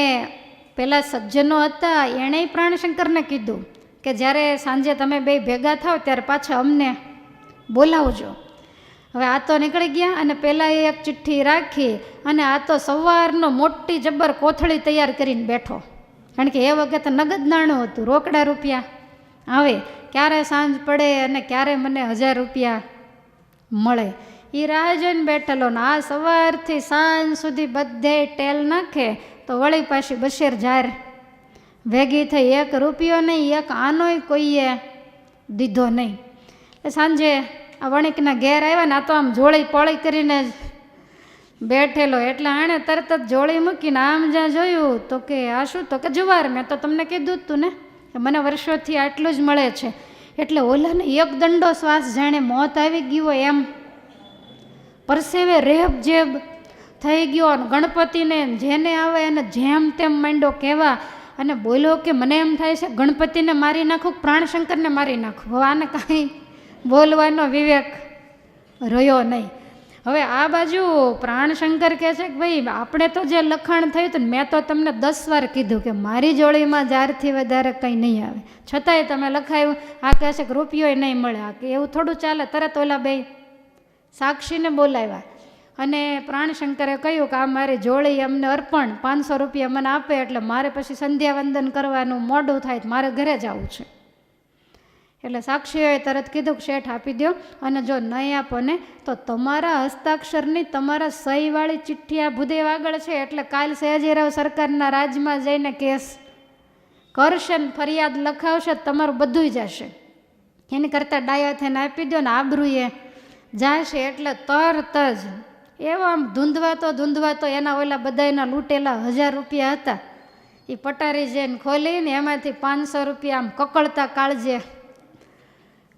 પેલા સજ્જનો હતા એણે પ્રાણશંકરને કીધું કે જ્યારે સાંજે તમે 2 ભેગા થાવ ત્યારે પાછા અમને બોલાવજો. હવે આ તો નીકળી ગયા અને પહેલાં એક ચિઠ્ઠી રાખી અને આ તો સવારનો મોટી જબ્બર કોથળી તૈયાર કરીને બેઠો. કારણ કે એ વખતે નગદ નાણું હતું, રોકડા રૂપિયા આવે, ક્યારે સાંજ પડે અને ક્યારે મને 1000 રૂપિયા મળે એ રાહ જોઈને બેઠેલો. ને આ સવારથી સાંજ સુધી બધે ટેલ નાખે તો વળી પાછી બશેર જાર ભેગી થઈ. 1 રૂપિયો નહીં, એક આનોય કોઈએ દીધો નહીં. સાંજે આ વણિકના ઘેર આવ્યા ને આ તો આમ જોડી પોળી કરીને જ બેઠેલો. એટલે આણે તરત જ જોડી મૂકીને આમ જ્યાં જોયું તો કે આ શું? તો કે જુવાર. મેં તો તમને કીધું જ તું ને કે મને વર્ષોથી આટલું જ મળે છે. એટલે ઓલાને એક દંડો શ્વાસ જાણે મોત આવી ગયો એમ પરસેવે રેબ જેબ થઈ ગયો. અને ગણપતિને જેને આવે એને જેમ તેમ માંડ્યો કહેવા, અને બોલ્યો કે મને એમ થાય છે ગણપતિને મારી નાખું, પ્રાણશંકરને મારી નાખું. હવે આને કાંઈ બોલવાનો વિવેક રહ્યો નહીં. હવે આ બાજુ પ્રાણશંકર કહે છે કે ભાઈ આપણે તો જે લખાણ થયું હતું મેં તો તમને 10 વાર કીધું કે મારી જોડીમાં જારથી વધારે કંઈ નહીં આવે, છતાંય તમે લખાયું. આ કહે છે કે રૂપિયો નહીં મળે. આ કે એવું થોડું ચાલે. તરત ઓલા બે સાક્ષીને બોલાવ્યા અને પ્રાણશંકરે કહ્યું કે આ મારી જોડી અમને અર્પણ 500 રૂપિયા મને આપે એટલે મારે પછી સંધ્યા વંદન કરવાનું મોડું થાય, મારે ઘરે જવું છે. એટલે સાક્ષીઓએ તરત કીધું કે શેઠ આપી દો, અને જો નહીં આપો ને તો તમારા હસ્તાક્ષરની તમારા સહીવાળી ચિઠ્ઠી આ ભૂદેવ આગળ છે, એટલે કાલ સયાજીરાવ સરકારના રાજમાં જઈને કેસ કરશે ને ફરિયાદ લખાવશે, તમારું બધું જશે. એની કરતાં ડાયા થઈને આપી દો ને આબરૂએ જશે. એટલે તરત જ એવો આમ ધૂંધવાતો એના ઓલા બધાના લૂંટેલા 1000 રૂપિયા હતા એ પટારી જઈને ખોલીને એમાંથી 500 રૂપિયા આમ કકળતા કાળજે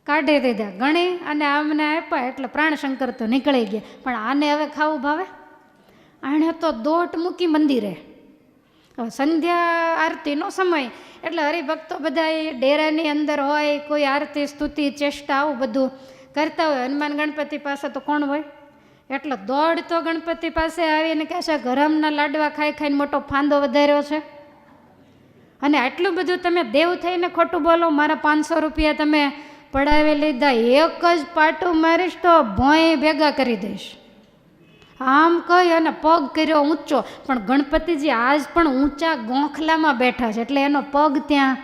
કાઢી દીધા, ગણી અને આમને આપ્યા. એટલે પ્રાણશંકર તો નીકળી ગયા. પણ આને હવે ખાવું ભાવે? આણે તો દોટ મૂકી મંદિરે. હવે સંધ્યા આરતીનો સમય એટલે હરિભક્તો બધા ડેરાની અંદર હોય, કોઈ આરતી સ્તુતિ ચેષ્ટા આવું બધું કરતા હોય. હનુમાન ગણપતિ પાસે તો કોણ હોય? એટલે દોડ તો ગણપતિ પાસે આવીને કહે છે ગરમના લાડવા ખાઈ ખાઈને મોટો ફાંદો વધાર્યો છે, અને આટલું બધું તમે દેવ થઈને ખોટું બોલો, મારા 500 રૂપિયા તમે પડાવી લીધા, એક જ પાટું મારીશ તો ભોંય ભેગા કરી દઈશ. આમ કહી અને પગ કર્યો ઊંચો. પણ ગણપતિજી આજ પણ ઊંચા ગોખલામાં બેઠા છે એટલે એનો પગ ત્યાં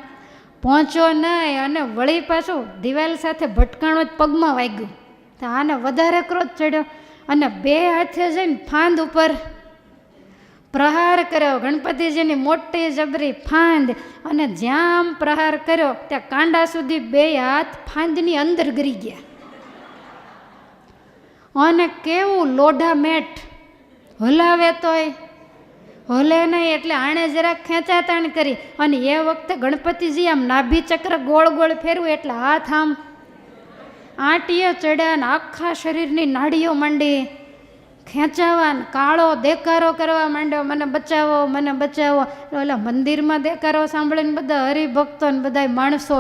પહોંચ્યો નહીં, અને વળી પાછું દિવાલ સાથે ભટકાણો જ પગમાં વાગ્યું. તો આને વધારે ક્રોધ ચડ્યો અને 2 હાથે જઈને ફાંદ ઉપર પ્રહાર કર્યો. ગણપતિજીની મોટી જબરી ફાંદ, અને જ્યાં આમ પ્રહાર કર્યો ત્યાં કાંડા સુધી 2 હાથ ફાંદની અંદર ગરી ગયા. અને કેવું લોઢા મેટ હલાવે તોય હલે નહીં. એટલે આણે જરાક ખેંચાતાણ કરી, અને એ વખતે ગણપતિજી આમ નાભી ચક્ર ગોળ ગોળ ફેરવું એટલે હાથ આમ આંટીએ ચડ્યા ને આખા શરીરની નાડીઓ માંડી ખેંચાવા, કાળો દેકારો કરવા માંડ્યો, મને બચાવો મને બચાવો. એટલે મંદિરમાં દેકારો સાંભળીને બધા હરિભક્તો ને બધા માણસો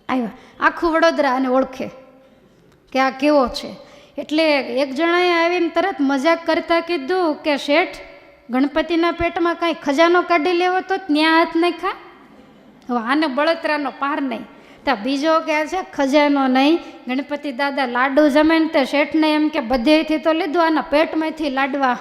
આવ્યા. આખું વડોદરા આને ઓળખે કે આ કેવો છે. એટલે એક જણાએ આવીને તરત મજાક કરતાં કીધું કે શેઠ ગણપતિના પેટમાં કાંઈ ખજાનો કાઢી લેવો તો ત્યાં હાથ નહીં ખા. હવે આને બળતરાનો પાર નહીં. તો બીજો કહે છે ખજાનો નહીં, ગણપતિ દાદા લાડુ જમે ને તે શેઠને એમ કે બધેથી તો લીધું, આના પેટમાંથી લાડવા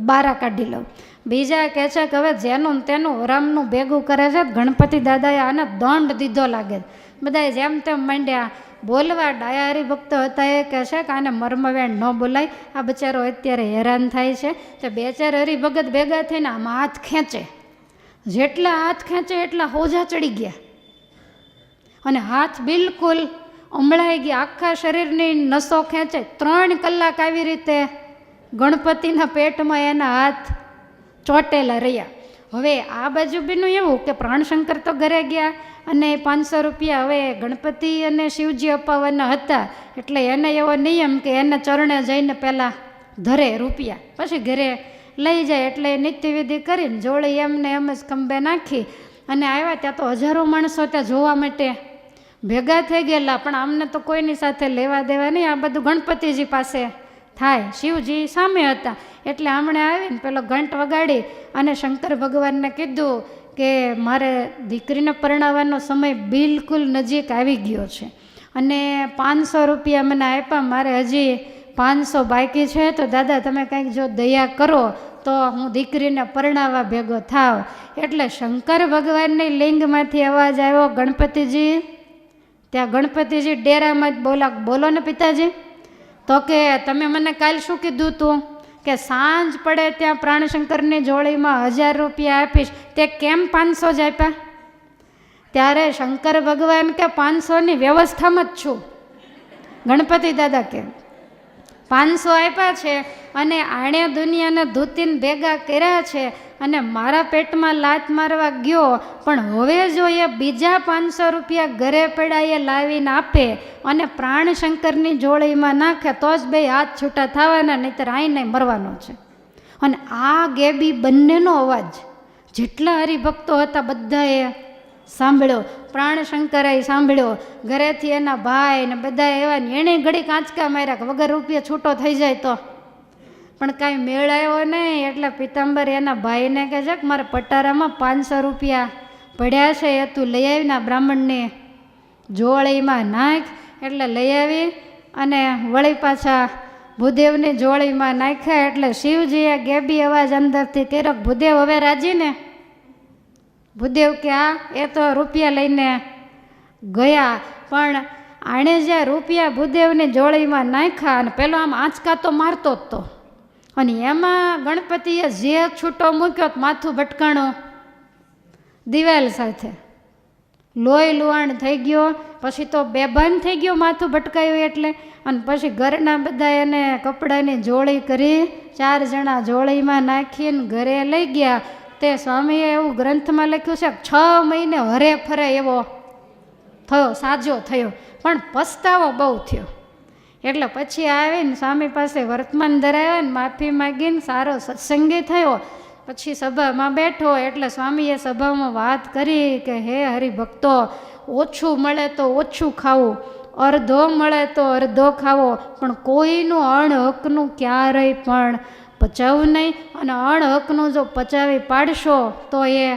બારા કાઢી લઉં. બીજા કહે છે કે હવે જેનું તેનું રામનું ભેગું કરે છે, ગણપતિ દાદાએ આને દંડ દીધો લાગે. બધાએ જેમ તેમ માંડ્યા બોલવા. ડાયા હરિભક્તો હતા એ કહે છે કે આને મર્મવેણ ન બોલાય, આ બચારો અત્યારે હેરાન થાય છે. તો 2-4 હરિભગત ભેગા થઈને આમાં હાથ ખેંચે, જેટલા હાથ ખેંચે એટલા હોજા ચડી ગયા, અને હાથ બિલકુલ અમળાઈ ગયા, આખા શરીરની નસો ખેંચે. 3 કલાક આવી રીતે ગણપતિના પેટમાં એના હાથ ચોટેલા રહ્યા. હવે આ બાજુ બીનું એવું કે પ્રાણશંકર તો ઘરે ગયા, અને 500 રૂપિયા હવે ગણપતિ અને શિવજી અપાવવાના હતા, એટલે એને એવો નિયમ કે એને ચરણે જઈને પહેલાં ધરે રૂપિયા, પછી ઘરે લઈ જાય. એટલે નિત્યવિધિ કરીને જોડે એમને એમ જ ખંભે નાખી અને આવ્યા. ત્યાં તો હજારો માણસો ત્યાં જોવા માટે ભેગા થઈ ગયેલા, પણ આમને તો કોઈની સાથે લેવા દેવા નહીં, આ બધું ગણપતિજી પાસે થાય. શિવજી સામે હતા એટલે આમણે આવીને પેલો ઘંટ વગાડી અને શંકર ભગવાનને કીધું કે મારે દીકરીને પરણાવવાનો સમય બિલકુલ નજીક આવી ગયો છે, અને 500 રૂપિયા મને આપ્યા, મારે હજી 500 બાકી છે. તો દાદા તમે કંઈક જો દયા કરો તો હું દીકરીને પરણાવવા ભેગો થાવ. એટલે શંકર ભગવાનની લિંગમાંથી અવાજ આવ્યો, ગણપતિજી. ત્યાં ગણપતિજી ડેરામાં જ બોલો ને પિતાજી. તો કે તમે મને કાલ શું કીધું તું કે સાંજ પડે ત્યાં પ્રાણશંકરની જોડીમાં 1000 રૂપિયા આપીશ, તે કેમ 500 જ આપ્યા? ત્યારે શંકર ભગવાન કે 500ની વ્યવસ્થામાં જ છું. ગણપતિ દાદા કે 500 આપ્યા છે, અને આણે દુનિયાને ધૂતીને ભેગા કર્યા છે, અને મારા પેટમાં લાત મારવા ગયો, પણ હવે જો એ બીજા 500 રૂપિયા ઘરે પડ્યા એ લાવીને આપે અને પ્રાણશંકરની જોડીમાં નાખે તો જ બે હાથ છૂટા થવાના, નહીંતર આઈને મરવાનો છે. અને આ ગેબી બંનેનો અવાજ જેટલા હરિભક્તો હતા બધાએ સાંભળ્યો, પ્રાણશંકરે સાંભળ્યો, ઘરેથી એના ભાઈ ને બધા એવા એણે ઘડી કાંચકા માર્યા કે વગર રૂપિયા છૂટો થઈ જાય તો, પણ કાંઈ મેળ આવ્યો નહીં. એટલે પિતાંબર એના ભાઈને કહે છે કે મારે પટારામાં 500 રૂપિયા પડ્યા છે, એ તું લઈ આવીને બ્રાહ્મણને જોળીમાં નાખ. એટલે લઈ આવી અને વળી પાછા ભૂદેવની જોળીમાં નાખ્યા. એટલે શિવજીએ ગેબી અવાજ અંદરથી કર્યો, ભૂદેવ હવે રાજી ને? ભૂદેવ કે આ એ તો રૂપિયા લઈને ગયા, પણ આણે જે રૂપિયા ભૂદેવની જોળીમાં નાખ્યા અને પેલો આમ આંચકા તો મારતો જ તો, અને એમાં ગણપતિએ જે છૂટો મૂક્યો માથું ભટકાણું દિવાલ સાથે, લોહી લુહાણ થઈ ગયો. પછી તો બેભાન થઈ ગયો માથું ભટકાયું એટલે. અને પછી ઘરના બધા એને કપડાની જોળી કરી 4 જણા જોળીમાં નાખીને ઘરે લઈ ગયા. તે સ્વામીએ એવું ગ્રંથમાં લખ્યું છે 6 મહિને હરે ફરે એવો થયો, સાજો થયો, પણ પસ્તાવો બહુ થયો. એટલે પછી આવીને સ્વામી પાસે વર્તમાન ધરાવ્યા ને માફી માગીને સારો સત્સંગી થયો. પછી સભામાં બેઠો એટલે સ્વામીએ સભામાં વાત કરી કે હે હરિભક્તો, ઓછું મળે તો ઓછું ખાવું, અડધો મળે તો અડધો ખાવો, પણ કોઈનું અણહકનું ક્યારેય પણ પચાવવું નહીં. અને અણહકનું જો પચાવી પાડશો તો એ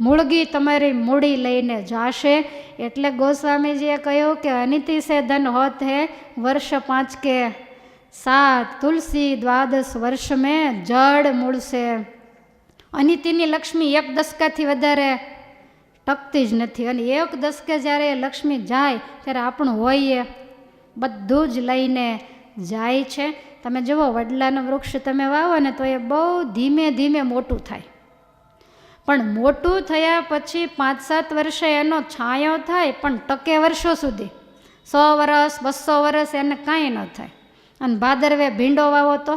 મૂળગી તમારી મૂડી લઈને જાશે. એટલે ગોસ્વામીજીએ કહ્યું કે અનિતિ સે ધન હોત હે વર્ષ 5 के 7, તુલસી 12 વર્ષ મેં જડ મૂળ સે. અનિતિની લક્ષ્મી 1 દશકાથી વધારે ટકતી જ નથી. અને 1 દશકે જ્યારે એ લક્ષ્મી જાય ત્યારે આપણું હોય એ બધું જ લઈને જાય છે. તમે જુઓ વડલાનું વૃક્ષ તમે વાવો ને તો એ બહુ ધીમે ધીમે મોટું થાય, પણ મોટું થયા પછી 5-7 વર્ષે એનો છાંયો થાય, પણ ટકે વર્ષો સુધી, 100 વર્ષ 200 વર્ષ એને કાંઈ ન થાય. અને ભાદરવે ભીંડો વાવો તો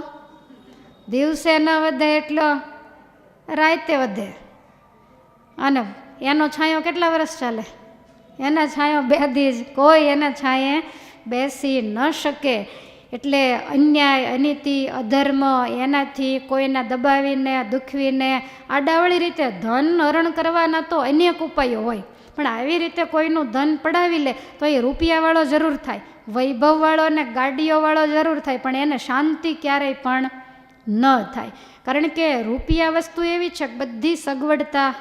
દિવસે ન વધે એટલો રાતે વધે, અને એનો છાંયો કેટલા વર્ષ ચાલે? એના છાંયો બેદી જ, કોઈ એના છાંયે બેસી ન શકે. એટલે અન્યાય, અનીતિ, અધર્મ એનાથી કોઈને દબાવીને દુખવીને આડાવળી રીતે ધન હરણ કરવાના તો અનેક ઉપાયો હોય, પણ આવી રીતે કોઈનું ધન પડાવી લે તો એ રૂપિયાવાળો જરૂર થાય, વૈભવવાળો ને ગાડીઓવાળો જરૂર થાય, પણ એને શાંતિ ક્યારેય પણ ન થાય. કારણ કે રૂપિયા વસ્તુ એવી છે કે બધી સગવડતા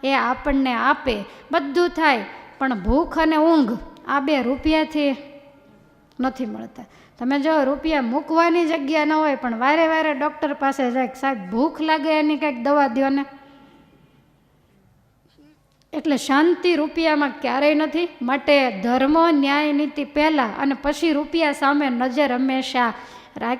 એ આપણને આપે, બધું થાય, પણ ભૂખ અને ઊંઘ આ 2 રૂપિયાથી નથી મળતા. તમે જો રૂપિયા મૂકવાની જગ્યા ન હોય પણ વારે વારે ડૉક્ટર પાસે જાય, સાહેબ ભૂખ લાગે એની કંઈક દવા દો ને. એટલે શાંતિ રૂપિયામાં ક્યારેય નથી. માટે ધર્મ, ન્યાય, નીતિ પહેલાં અને પછી રૂપિયા સામે નજર હંમેશા રાખી.